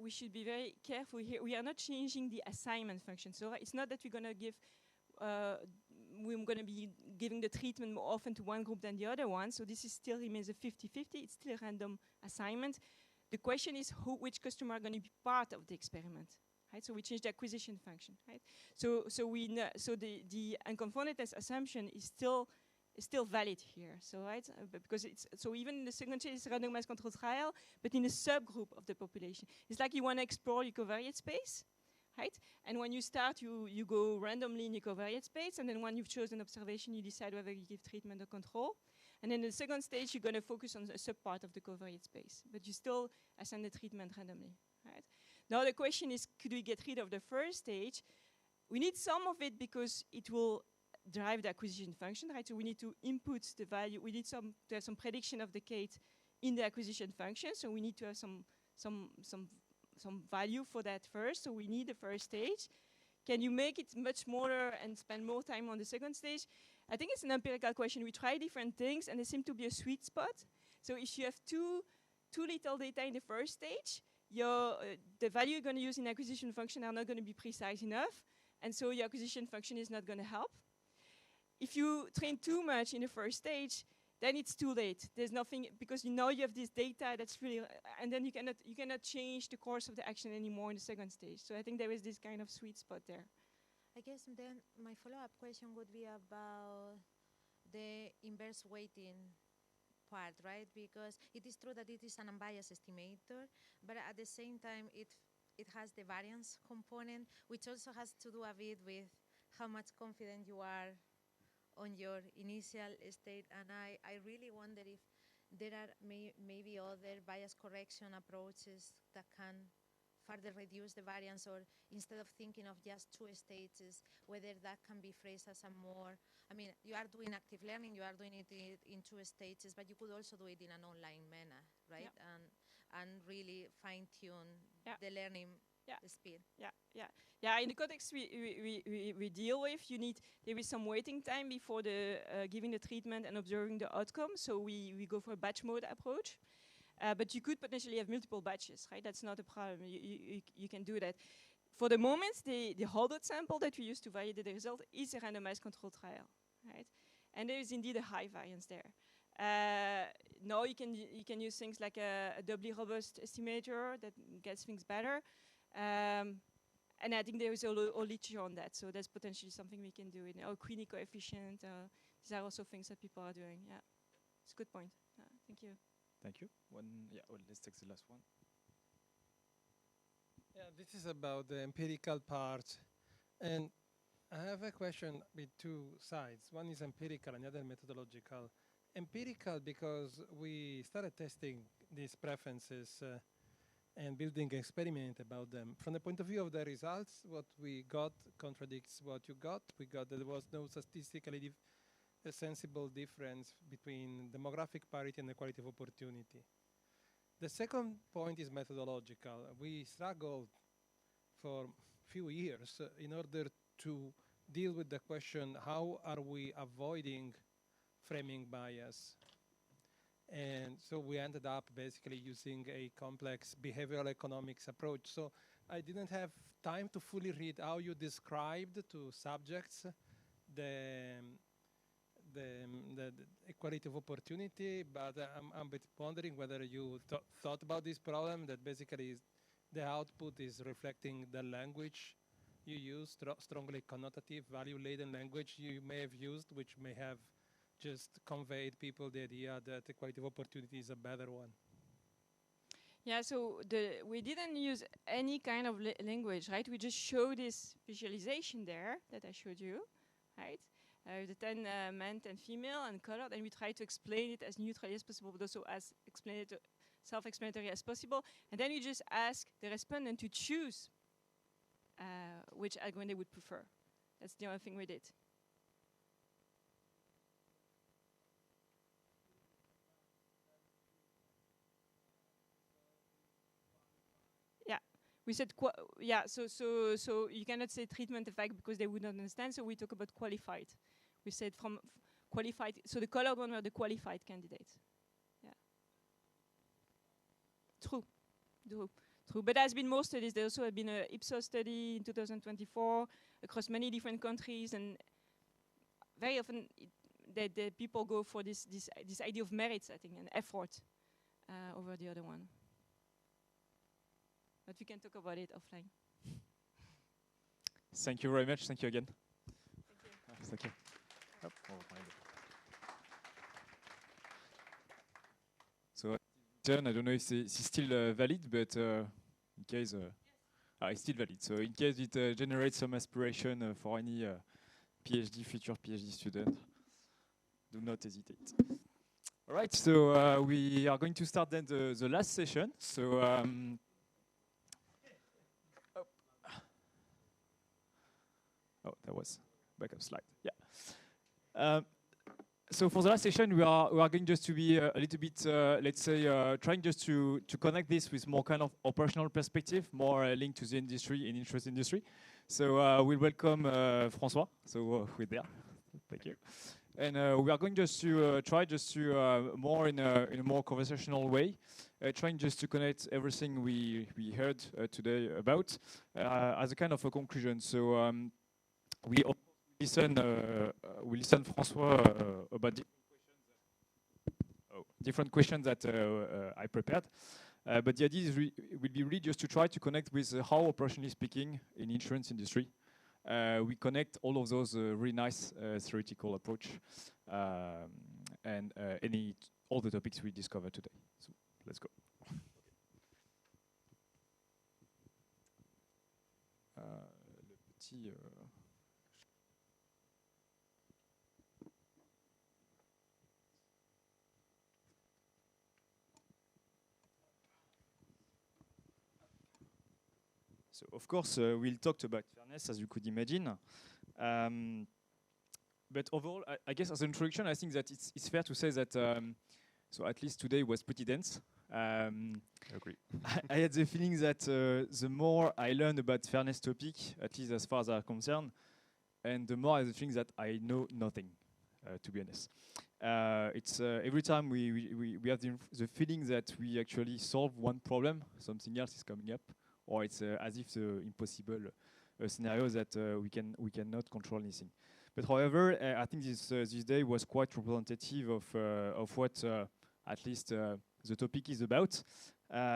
we should be very careful here. We are not changing the assignment function. So it's not that we're going to give, we're going to be giving the treatment more often to one group than the other one. So this is still remains a 50-50. It's still a random assignment. The question is which customer are going to be part of the experiment. right? So we change the acquisition function, right? So the unconfoundedness assumption is still valid here. So right, because it's so even in the second stage, it's a randomized controlled trial, but in a subgroup of the population. It's like you want to explore your covariate space, right? And when you start, you go randomly in your covariate space, and then when you've chosen observation, you decide whether you give treatment or control. And in the second stage, you're going to focus on a subpart of the covariate space, but you still assign the treatment randomly, right? Now the question is, could we get rid of the first stage? We need some of it because it will drive the acquisition function, right? So we need to input the value. We need to have some prediction of the Kate in the acquisition function. So we need to have some value for that first. So we need the first stage. Can you make it much smaller and spend more time on the second stage? I think it's an empirical question. We try different things, and there seems to be a sweet spot. So if you have too little data in the first stage, the value you're going to use in acquisition function are not going to be precise enough, and so your acquisition function is not going to help. If you train too much in the first stage, then it's too late. There's nothing, because you know you have this data that's really, and then you cannot change the course of the action anymore in the second stage. So I think there is this kind of sweet spot there. I guess then my follow-up question would be about the inverse weighting part, right? Because it is true that it is an unbiased estimator, but at the same time, it has the variance component, which also has to do a bit with how much confident you are on your initial state. And I really wonder if there are maybe other bias correction approaches that can further reduce the variance, or instead of thinking of just two stages, whether that can be phrased as a more, I mean, you are doing active learning, you are doing it in two stages, but you could also do it in an online manner, right? Yeah. And really fine-tune the learning speed. Yeah, in the context we deal with, there is some waiting time before the giving the treatment and observing the outcome, so we go for a batch mode approach. But you could potentially have multiple batches, right? That's not a problem. You can do that. For the moment, the whole-dot sample that we use to validate the result is a randomized control trial, right? And there is indeed a high variance there. Now you can use things like a doubly robust estimator that gets things better. And I think there is a literature on that, so that's potentially something we can do. Queenie coefficient, these are also things that people are doing. Yeah, it's a good point. Thank you. Thank you. Let's take the last one. Yeah, this is about the empirical part. And I have a question with two sides. One is empirical and the other methodological. Empirical because we started testing these preferences and building an experiment about them. From the point of view of the results, what we got contradicts what you got. We got that there was no statistically a sensible difference between demographic parity and equality of opportunity. The second point is methodological. We struggled for a few years in order to deal with the question, how are we avoiding framing bias? And so we ended up basically using a complex behavioral economics approach. So I didn't have time to fully read how you described to subjects the equality of opportunity, but I'm a bit wondering whether you thought about this problem, that basically the output is reflecting the language you use, strongly connotative, value-laden language you may have used, which may have just conveyed people the idea that equality of opportunity is a better one. Yeah, so we didn't use any kind of language, right? We just show this visualization there that I showed you, right? The 10 men and female and colored, and we try to explain it as neutrally as possible, but also as self-explanatory as possible. And then we just ask the respondent to choose which algorithm they would prefer. That's the only thing we did. We said, so you cannot say treatment effect because they would not understand, so we talk about qualified. We said from qualified, so the colored one were the qualified candidates. Yeah. True. But there has been more studies. There also have been an Ipsos study in 2024 across many different countries, and very often the people go for this idea of merit setting and effort over the other one. But we can talk about it offline. Thank you very much. Thank you again. Thank you. Thank you. Oh, so, John, I don't know if it's still valid, but in case, it's still valid. So, in case it generates some aspiration for any future PhD student, do not hesitate. All right, so we are going to start then the last session. So, that was backup slide. Yeah. So for the last session, we are going just to be a little bit, let's say, trying just to connect this with more kind of operational perspective, more linked to the industry, in insurance industry. So we'll welcome François. So we're there. Thank you. And we are going just to try just to more in a more conversational way, trying just to connect everything we heard today about as a kind of a conclusion. So we listen François about different questions that I prepared. But the idea will be really just to try to connect with how, operationally speaking, in insurance industry, we connect all of those really nice theoretical approach and all the topics we discovered today. So let's go. Le petit. So of course, we'll talk about fairness, as you could imagine. But overall, I guess as an introduction, I think that it's fair to say that, so at least today was pretty dense. I agree. I had the feeling that the more I learn about fairness topic, at least as far as I'm concerned, and the more I have the feeling that I know nothing, to be honest. It's every time we have the feeling that we actually solve one problem, something else is coming up, or it's as if the impossible scenario that we cannot control anything. But however, I think this day was quite representative of what at least the topic is about.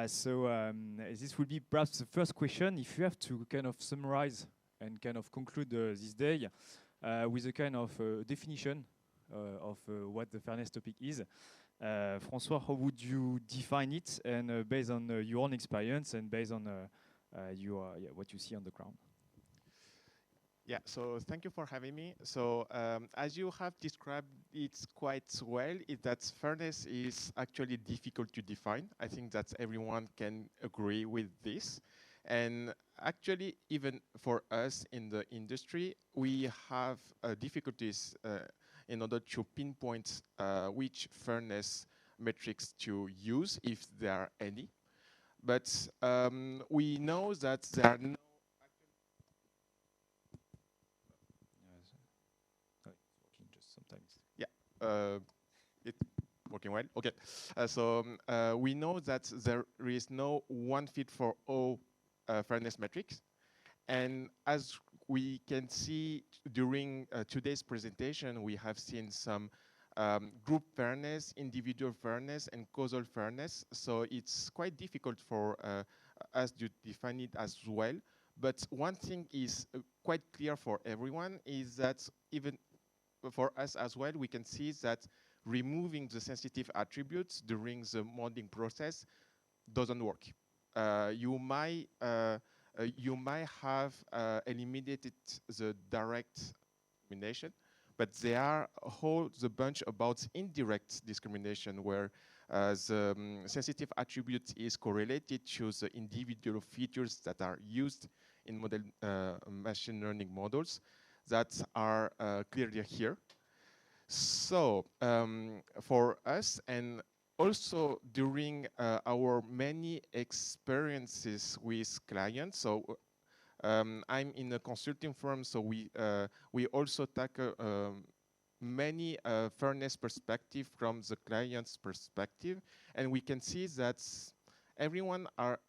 So this will be perhaps the first question. If you have to kind of summarize and kind of conclude this day with a kind of definition of what the fairness topic is, François, how would you define it, and based on your own experience and based on what you see on the ground? Yeah, so thank you for having me. So as you have described it quite well, that fairness is actually difficult to define. I think that everyone can agree with this. And actually, even for us in the industry, we have difficulties in order to pinpoint which fairness metrics to use, if there are any. But we know that there are no it's working well. Okay, so we know that there is no one fit for all fairness metrics, and as we can see during today's presentation, we have seen some group fairness, individual fairness, and causal fairness. So it's quite difficult for us to define it as well. But one thing is quite clear for everyone is that even for us as well, we can see that removing the sensitive attributes during the modeling process doesn't work. You might have eliminated the direct discrimination, but there are a whole bunch about indirect discrimination where the sensitive attribute is correlated to the individual features that are used in machine learning models that are clearly here. So for us, and also during our many experiences with clients, so I'm in a consulting firm, so we also tackle many fairness perspective from the client's perspective, and we can see that everyone are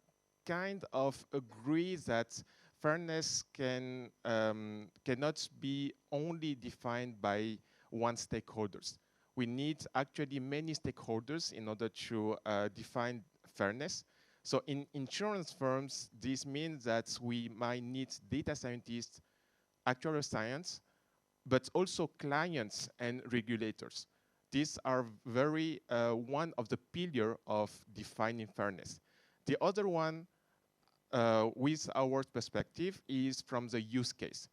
kind of agree that fairness cannot be only defined by one stakeholders. We need actually many stakeholders in order to define fairness. So in insurance firms, this means that we might need data scientists actuarial science, but also clients and regulators. These are very one of the pillars of defining fairness. The other one, with our perspective, is from the use case.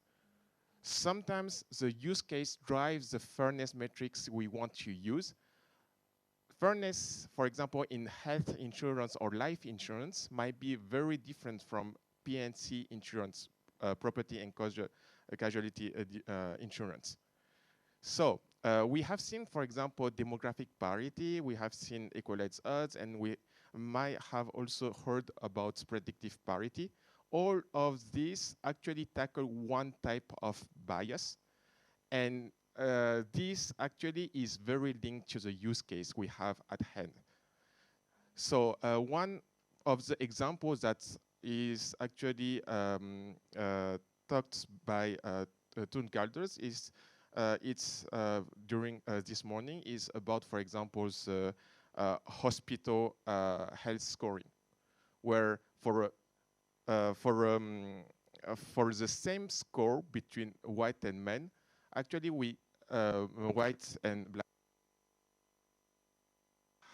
Sometimes the use case drives the fairness metrics we want to use. Fairness, for example, in health insurance or life insurance might be very different from P&C insurance, property and casualty insurance. So we have seen, for example, demographic parity, we have seen equalized odds, and we might have also heard about predictive parity. All of these actually tackle one type of bias, and this actually is very linked to the use case we have at hand. So one of the examples that is actually talked by Toon Galders is during this morning is about, for example, the hospital health scoring, where for the same score between white and men, actually we white and black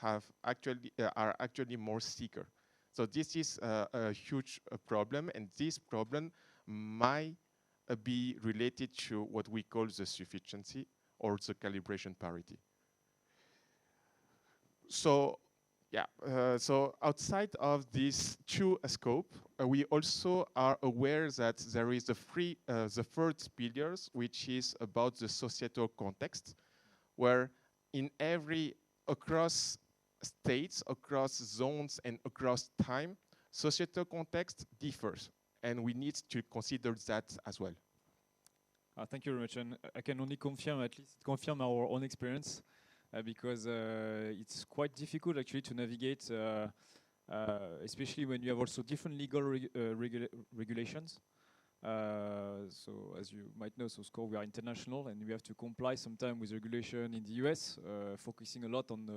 are actually more sicker. So this is a huge problem, and this problem might be related to what we call the sufficiency or the calibration parity. So yeah, so outside of this two scope, we also are aware that there is the third pillars, which is about the societal context, where across states, across zones, and across time, societal context differs, and we need to consider that as well. Thank you very much, and I can only confirm, at least confirm our own experience, because it's quite difficult actually to navigate, especially when you have also different legal regulations. So as you might know, so SCOR, we are international, and we have to comply sometimes with regulation in the US, focusing a lot on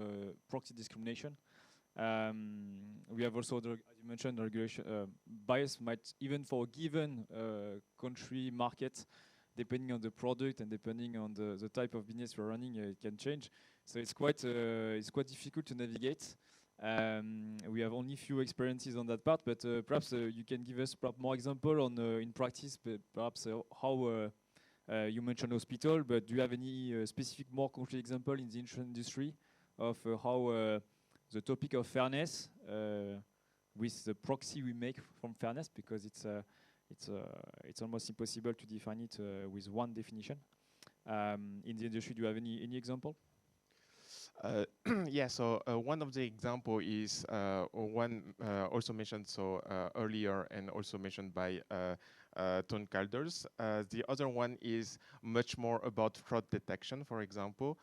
proxy discrimination. We have also, as you mentioned, regulation bias might, even for a given country market, depending on the product and depending on the type of business we're running, it can change. So it's quite difficult to navigate. We have only few experiences on that part, but perhaps you can give us more example on in practice, perhaps how you mentioned hospital, but do you have any specific more concrete example in the insurance industry of how the topic of fairness with the proxy we make from fairness, because it's almost impossible to define it with one definition. In the industry, do you have any example? Yeah, so one of the example is one also mentioned earlier and also mentioned by Toon Calders. The other one is much more about fraud detection, for example.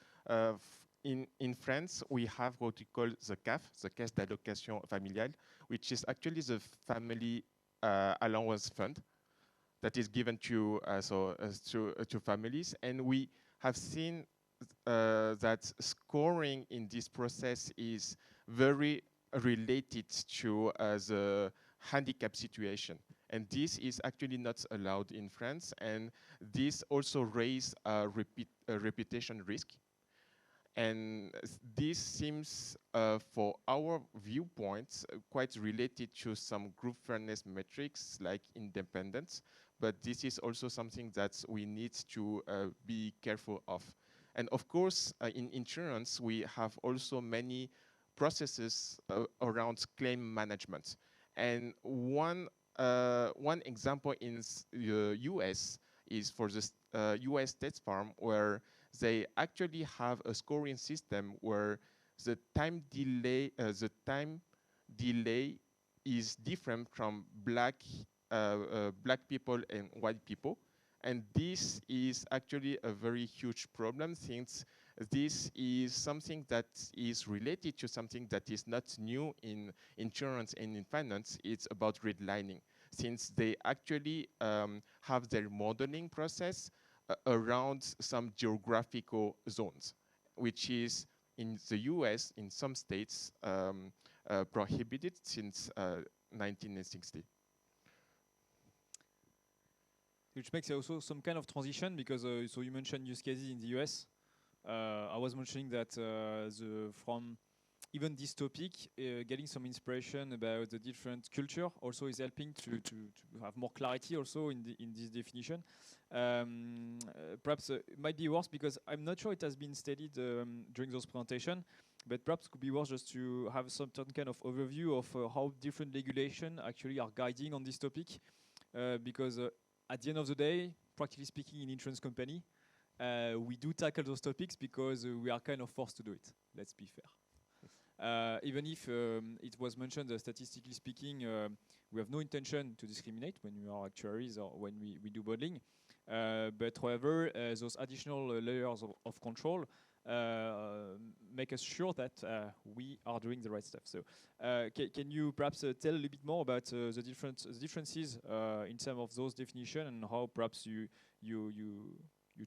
In France, we have what we call the CAF, the Caisse d'allocation familiale, which is actually the family allowance fund that is given to families, and we have seen that scoring in this process is very related to the handicap situation, and this is actually not allowed in France, and this also raises a reputation risk. And this seems, for our viewpoints, quite related to some group fairness metrics like independence, but this is also something that we need to be careful of. And of course, in insurance, we have also many processes around claim management. And one example in the US is for the US State Farm, where they actually have a scoring system where the time delay is different from black people and white people. And this is actually a very huge problem, since this is something that is related to something that is not new in insurance and in finance. It's about redlining, since they actually have their modeling process around some geographical zones, which is in the US, in some states, prohibited since 1960. which makes also some kind of transition because so you mentioned use cases in the US. I was mentioning that from even this topic, getting some inspiration about the different culture also is helping to have more clarity also in this definition. Perhaps it might be worse because I'm not sure it has been studied during those presentation, but perhaps it could be worse just to have some certain kind of overview of how different regulation actually are guiding on this topic, because at the end of the day, practically speaking, in insurance company, we do tackle those topics because we are kind of forced to do it. Let's be fair. Even if it was mentioned, statistically speaking, we have no intention to discriminate when we are actuaries or when we do modeling. But however, those additional layers of control make us sure that we are doing the right stuff. So can you perhaps tell a little bit more about the differences in terms of those definitions and how perhaps you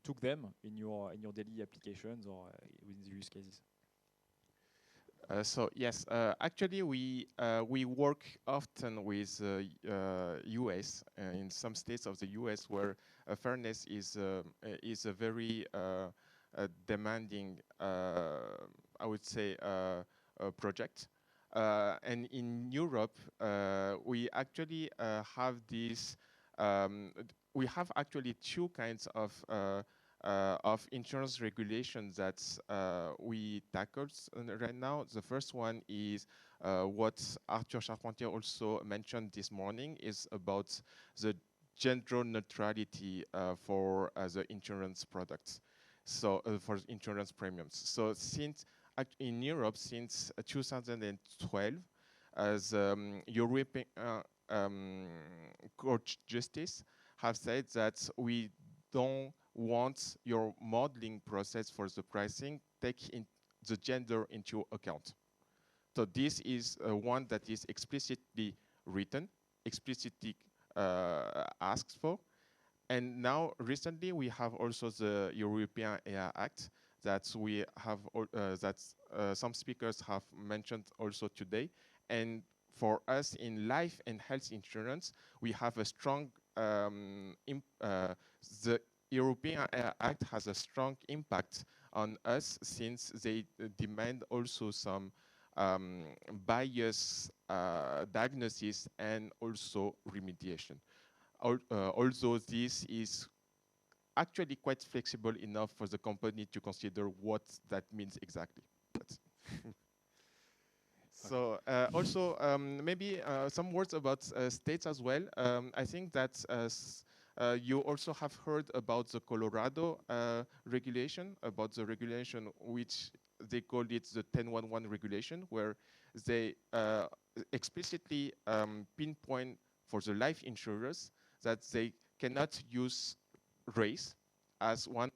took them in your daily applications or within the use cases? So yes, actually we work often with US in some states of the US where fairness is a very demanding, I would say, project. And in Europe, we actually have this. We have actually two kinds of insurance regulations that we tackled right now. The first one is what Arthur Charpentier also mentioned this morning, is about the gender neutrality for the insurance products, so for insurance premiums. So since in Europe, since 2012, as European Court Justice have said that we don't want your modeling process for the pricing take in the gender into account. So this is one that is explicitly written, explicitly asked for. And now recently we have also the European AI Act that we have some speakers have mentioned also today. And for us in life and health insurance, we have a strong the European Act has a strong impact on us since they demand also some bias diagnosis and also remediation. Although this is actually quite flexible enough for the company to consider what that means exactly. So also maybe some words about states as well. I think that you also have heard about the Colorado regulation, about the regulation which they called it the 1011 regulation, where they explicitly pinpoint for the life insurers that they cannot use race as one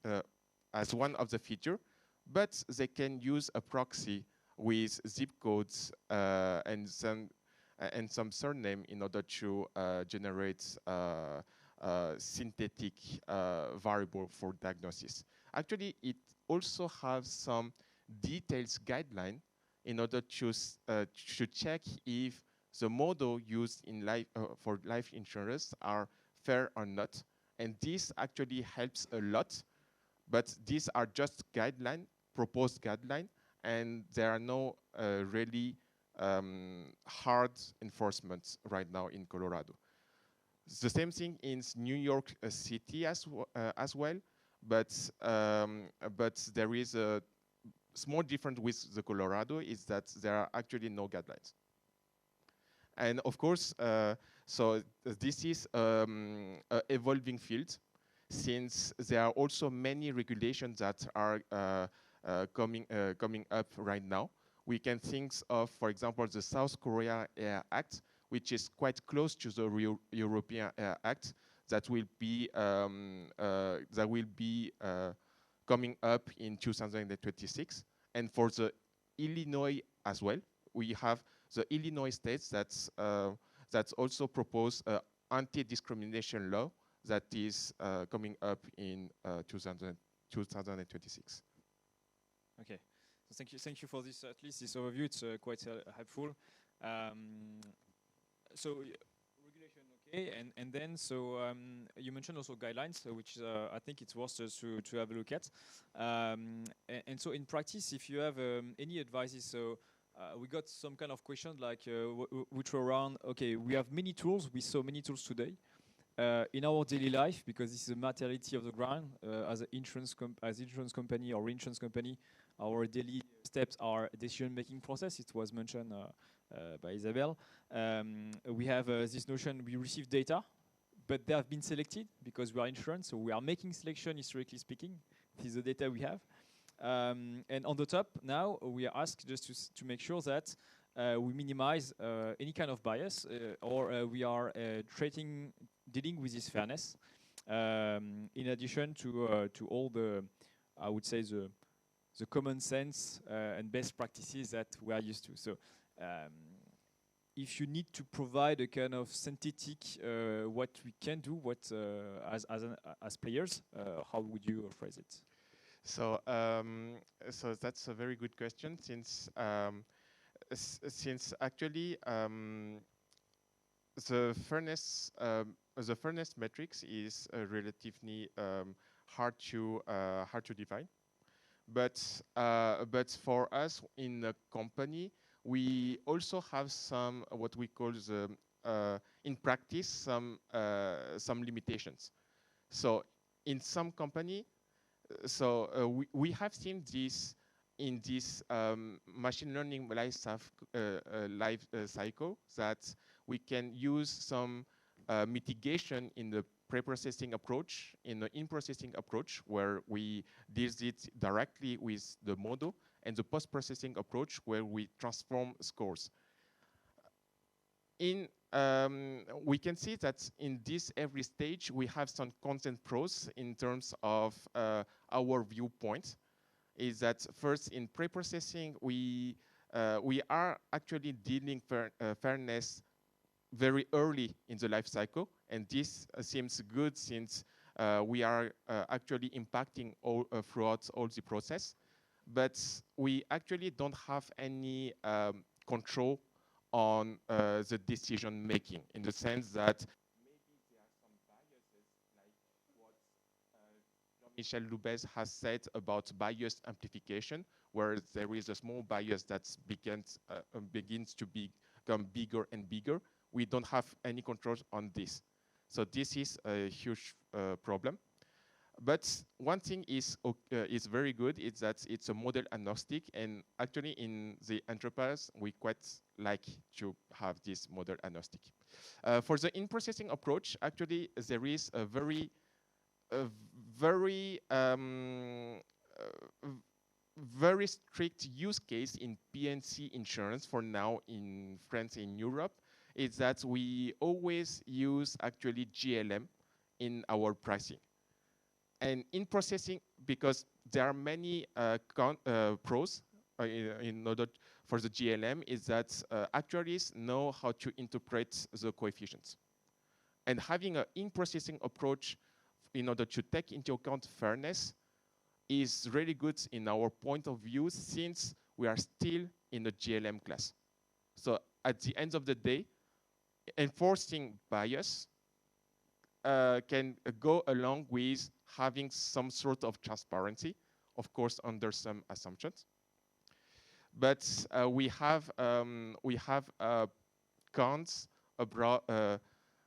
of the feature, but they can use a proxy with zip codes and some surname in order to generate synthetic variable for diagnosis. Actually, it also has some details guideline in order to check if the model used in for life insurance are fair or not. And this actually helps a lot, but these are just guideline, proposed guideline, and there are no really hard enforcement right now in Colorado. The same thing in New York City as well, but there is a small difference with the Colorado is that there are actually no guidelines. And of course, so this is an evolving field, since there are also many regulations that are coming up right now. We can think of, for example, the South Korea Air Act, which is quite close to the European Air Act, that will be coming up in 2026. And for the Illinois as well, we have the Illinois states that's also propose anti-discrimination law that is coming up in 2026. Okay, so thank you for this. At least this overview, it's quite helpful. So regulation, Okay, and then so you mentioned also guidelines, which I think it's worth us to have a look at. And so in practice, if you have any advices, so we got some kind of questions like which were around. Okay, we have many tools. We saw many tools today in our daily life because this is a materiality of the ground. As an insurance company or reinsurance company, our daily steps are decision-making process. It was mentioned by Isabel. We have this notion, we receive data, but they have been selected because we are insurance, so we are making selection historically speaking. This is the data we have. And on the top now, we are asked just to make sure that we minimize any kind of bias or we are dealing with this fairness. In addition to all the, I would say, the common sense and best practices that we are used to. So if you need to provide a kind of synthetic what we can do, as players, how would you phrase it? So so that's a very good question since actually the fairness matrix is relatively hard to define. But for us in a company, we also have some what we call in practice some limitations. So in some company, we have seen this in this machine learning life cycle that we can use some mitigation in the pre-processing approach, in the in-processing approach, where we deal it directly with the model, and the post-processing approach, where we transform scores. We can see that in this every stage, we have some content pros in terms of our viewpoint. Is that first in pre-processing, we are actually dealing fairness very early in the life cycle, and this seems good since we are actually impacting throughout all the process, but we actually don't have any control on the decision making, in the sense that maybe there are some biases, like what Jean-Michel Loubez has said about bias amplification, where there is a small bias that begins to become bigger and bigger. We don't have any control on this. So this is a huge problem. But one thing is very good, is that it's a model agnostic, and actually in the enterprise, we quite like to have this model agnostic. For the in-processing approach, actually there is a very strict use case in P&C insurance for now in France and Europe, is that we always use actually GLM in our pricing. And in processing, because there are many pros in order for the GLM, is that actuaries know how to interpret the coefficients. And having an in-processing approach in order to take into account fairness is really good in our point of view, since we are still in the GLM class. So at the end of the day, enforcing bias can go along with having some sort of transparency, of course under some assumptions. But we have cons abroad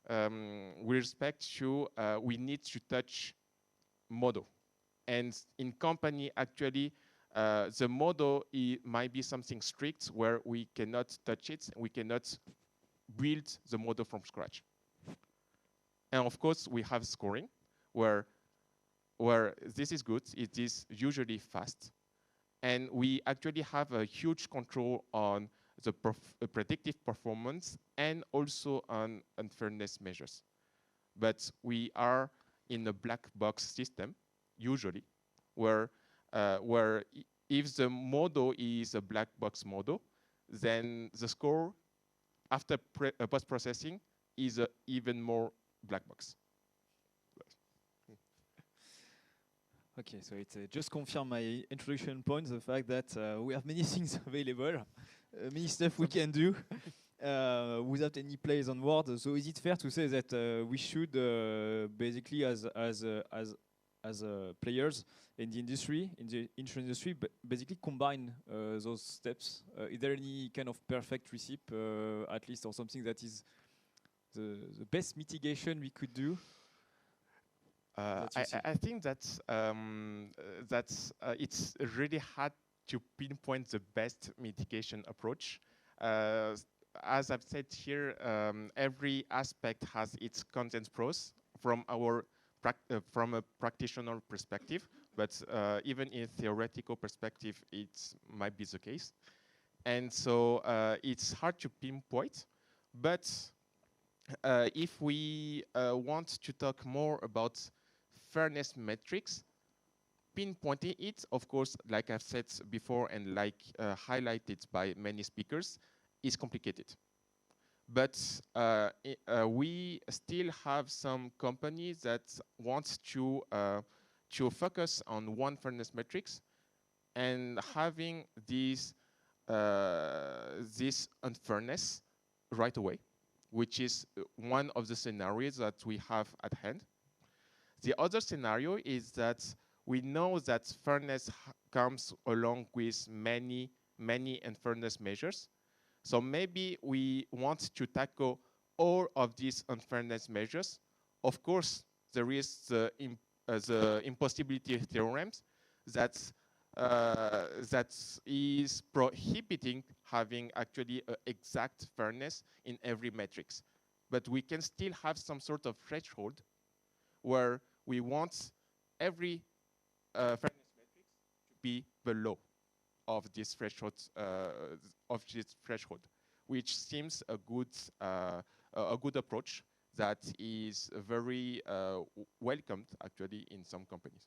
with respect to we need to touch model. And in company, actually, the model might be something strict where we cannot touch it, we cannot build the model from scratch. And of course, we have scoring, where this is good, it is usually fast. And we actually have a huge control on the predictive performance and also on unfairness measures. But we are in a black box system, usually, where if the model is a black box model, then the score after post-processing is even more black box. Okay, so it just confirmed my introduction point, the fact that we have many things available, many stuff we can do. without any plays on words. So is it fair to say that we should basically, as players in the industry, in the insurance industry, basically combine those steps? Is there any kind of perfect recipe, at least, or something that is the best mitigation we could do? I think it's really hard to pinpoint the best mitigation approach. As I've said here, every aspect has its content pros from from a practitioner perspective, but even in theoretical perspective, it might be the case. And so it's hard to pinpoint, but if we want to talk more about fairness metrics, pinpointing it, of course, like I've said before and like highlighted by many speakers, is complicated. But we still have some companies that want to focus on one fairness metrics and having this unfairness right away, which is one of the scenarios that we have at hand. The other scenario is that we know that fairness comes along with many unfairness measures. So maybe we want to tackle all of these unfairness measures. Of course, there is the impossibility theorems that is prohibiting having actually exact fairness in every metrics. But we can still have some sort of threshold where we want every fairness metrics to be below of this threshold, which seems a good approach that is very welcomed actually in some companies.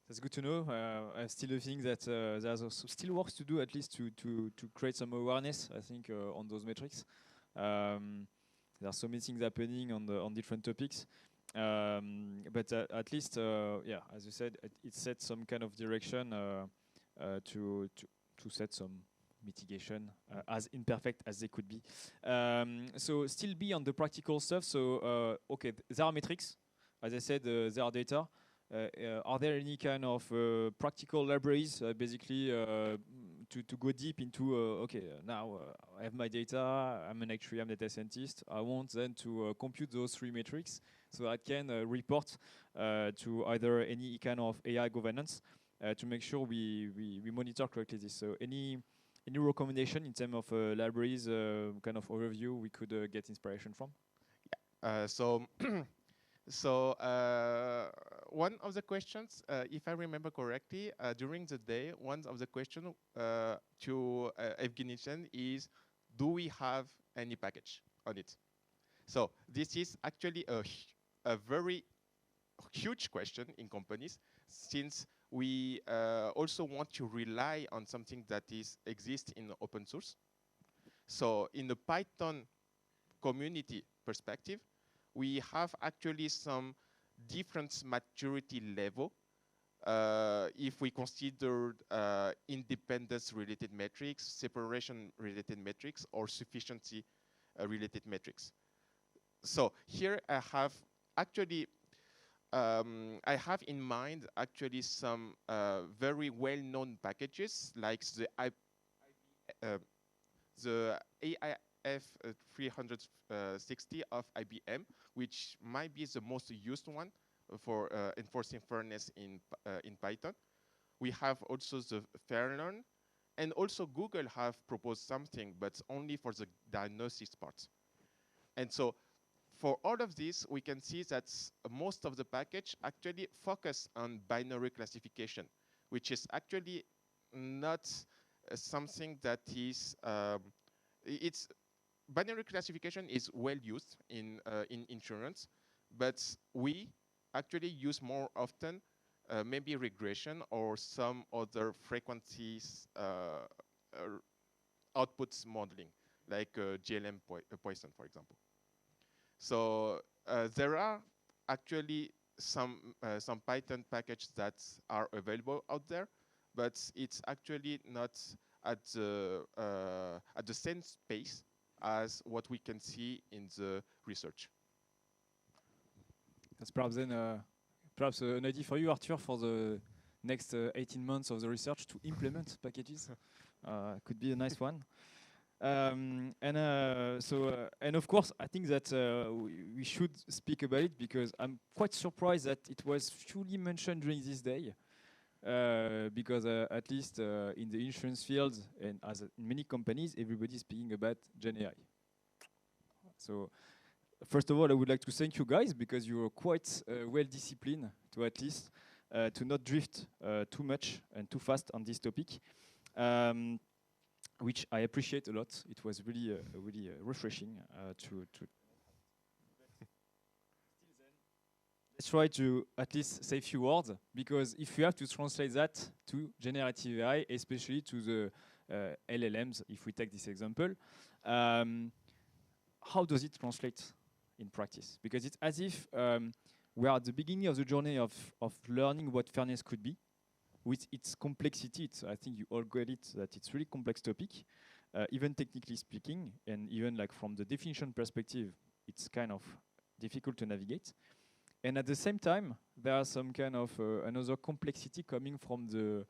That's good to know. I still think that there's also still work to do, at least to create some awareness, I think, on those metrics. There are so many things happening on different topics. But at least, yeah, as you said, it sets some kind of direction to set some mitigation, as imperfect as they could be. So still be on the practical stuff. So okay, there are metrics. As I said, there are data. Are there any kind of practical libraries, basically, to go deep into, okay, now I have my data, I'm an actuary, I'm a data scientist, I want then to compute those three metrics so I can report to either any kind of AI governance to make sure we monitor correctly this. So any recommendation in terms of libraries, kind of overview we could get inspiration from? So one of the questions, if I remember correctly, during the day, one of the questions to Evgeny is, do we have any package on it? So this is actually a very huge question in companies, since we also want to rely on something that exists in open source. So in the Python community perspective, we have actually some different maturity level if we consider independence-related metrics, separation-related metrics, or sufficiency-related metrics. So here I have actually, I have in mind actually some very well-known packages like the AIF 360 of IBM, which might be the most used one for enforcing fairness in Python. We have also the FairLearn, and also Google have proposed something, but only for the diagnosis part. And so for all of this, we can see that most of the package actually focus on binary classification, which is actually not something that is, binary classification is well used in insurance, but we actually use more often maybe regression or some other frequencies outputs modeling, like GLM Poisson, for example. So there are actually some Python packages that are available out there, but it's actually not at the same space as what we can see in the research. That's perhaps then perhaps an idea for you, Arthur, for the next 18 months of the research to implement packages. Could be a nice one. And of course, I think that we should speak about it because I'm quite surprised that it was fully mentioned during this day. Because at least in the insurance field and as in many companies, everybody is speaking about Gen AI. So first of all, I would like to thank you guys because you are quite well disciplined to at least to not drift too much and too fast on this topic, which I appreciate a lot. It was really really refreshing to. Let's try to at least say a few words, because if you have to translate that to generative AI, especially to the LLMs, if we take this example, how does it translate in practice? Because it's as if we are at the beginning of the journey of learning what fairness could be, with its complexity. I think you all get it, that it's really complex topic, even technically speaking, and even like from the definition perspective, it's kind of difficult to navigate. And at the same time, there are some kind of another complexity coming from the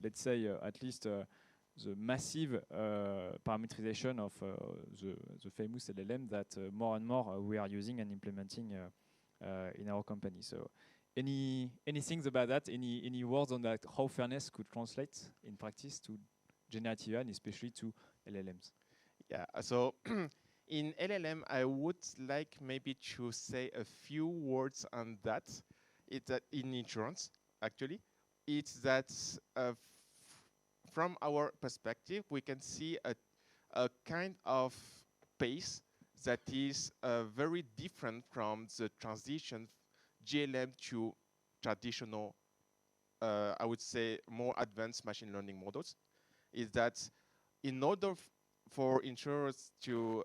let's say, at least the massive parameterization of the famous LLM that more and more we are using and implementing in our company. So any things about that? Any words on that, how fairness could translate in practice to generative AI and especially to LLMs? Yeah, so in LLM, I would like maybe to say a few words on that. It's that in insurance, actually, it's that from our perspective, we can see a kind of pace that is very different from the transition GLM to traditional, I would say, more advanced machine learning models. Is that in order for insurers to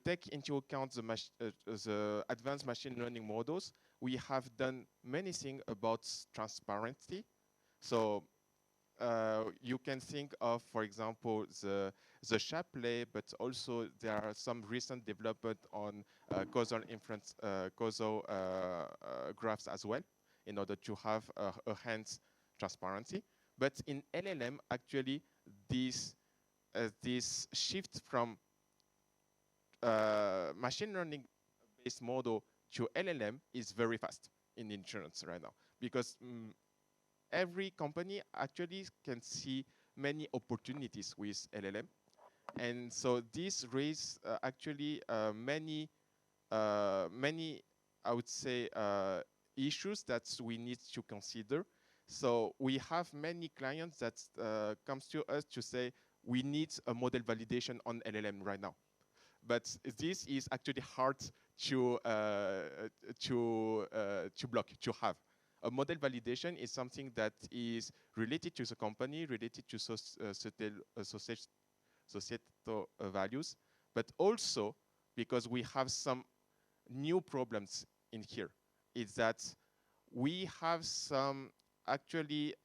take into account the advanced machine learning models, we have done many things about transparency. So you can think of, for example, the Chapelet, but also there are some recent development on causal inference, causal graphs as well, in order to have a hence transparency. But in LLM, actually, this shift from machine learning based model to LLM is very fast in insurance right now, because every company actually can see many opportunities with LLM. And so this raises actually many, I would say, issues that we need to consider. So we have many clients that comes to us to say, we need a model validation on LLM right now. But this is actually hard to block, to have. A model validation is something that is related to the company, related to societal values, but also because we have some new problems in here. Is that we have some actually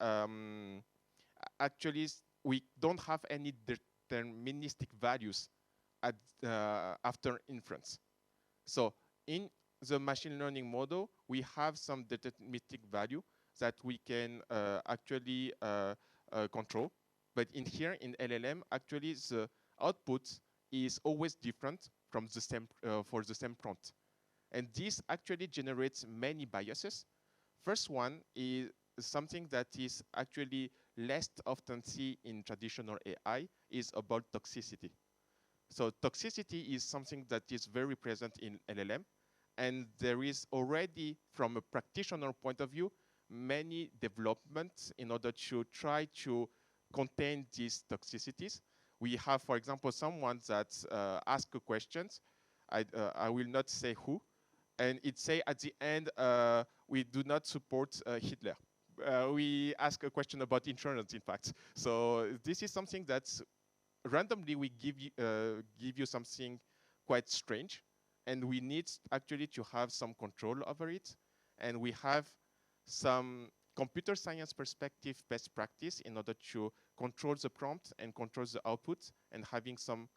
we don't have any deterministic values at after inference. So in the machine learning model, we have some deterministic value that we can actually control. But in here, in LLM, actually the output is always different from the same for the same prompt. And this actually generates many biases. First one is something that is actually less often seen in traditional AI is about toxicity. So toxicity is something that is very present in LLM. And there is already, from a practitioner point of view, many developments in order to try to contain these toxicities. We have, for example, someone that asks questions. I will not say who. And it say at the end, we do not support Hitler. We ask a question about insurance, in fact. So this is something that's randomly we give you something quite strange. And we need actually to have some control over it. And we have some computer science perspective best practice in order to control the prompt and control the output and having some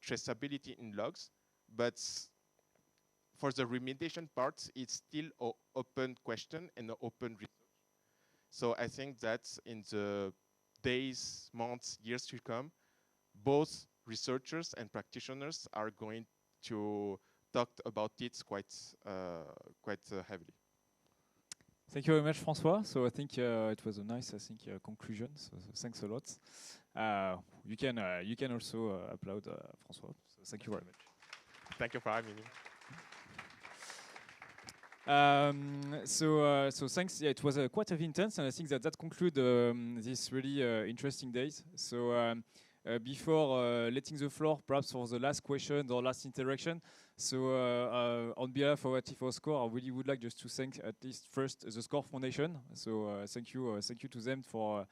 traceability in logs. But for the remediation part, it's still an open question and an open research. So I think that in the days, months, years to come, both researchers and practitioners are going to talk about it quite heavily. Thank you very much, François. So I think it was a nice, conclusion. So thanks a lot. You can also applaud François. So thank you very much. Thank you for having me. So thanks. Yeah, it was quite intense, and I think that concludes this really interesting days. So before letting the floor, perhaps for the last question or last interaction. So on behalf of T4 SCOR, I really would like just to thank at least first the SCOR Foundation. So thank you to them for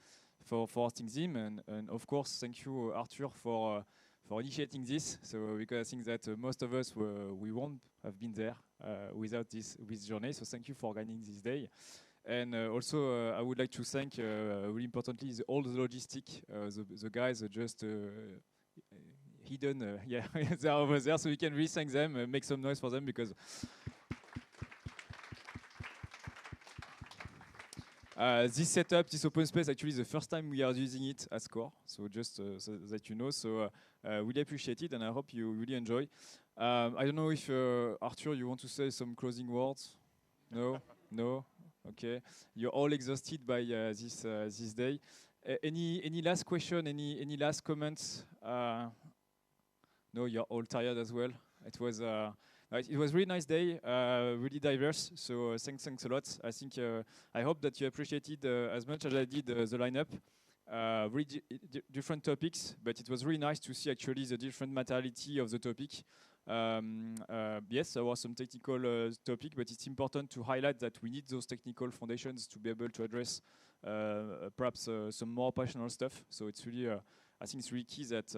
hosting them, and of course thank you Arthur for initiating this. So because I think that most of us we won't have been there without this journey. So thank you for organizing this day. And also, I would like to thank, really importantly, all the logistic, the guys are just hidden, yeah, they're over there, so we can really thank them, make some noise for them, because this setup, this open space, actually is the first time we are using it at SCOR, so just so that you know, so really appreciate it, and I hope you really enjoy. I don't know if, Arthur, you want to say some closing words? No? No? Okay, you're all exhausted by this day. Any last question? Any last comments? No, you're all tired as well. It was really nice day, really diverse. So thanks a lot. I think I hope that you appreciated as much as I did the lineup. Really different topics, but it was really nice to see actually the different materiality of the topic. Yes, there was some technical topic, but it's important to highlight that we need those technical foundations to be able to address perhaps some more operational stuff. So it's really, I think it's really key that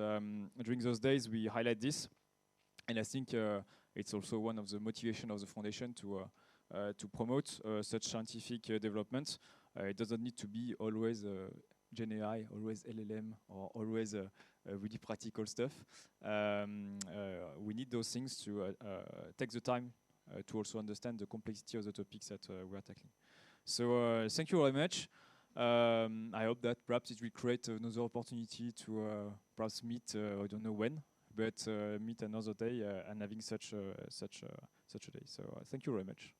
during those days we highlight this, and I think it's also one of the motivation of the foundation to promote such scientific development. It doesn't need to be always GenAI, always LLM, or always really practical stuff. We need those things to take the time to also understand the complexity of the topics that we are tackling. So thank you very much. I hope that perhaps it will create another opportunity to perhaps meet, I don't know when, but meet another day and having such a day. So thank you very much.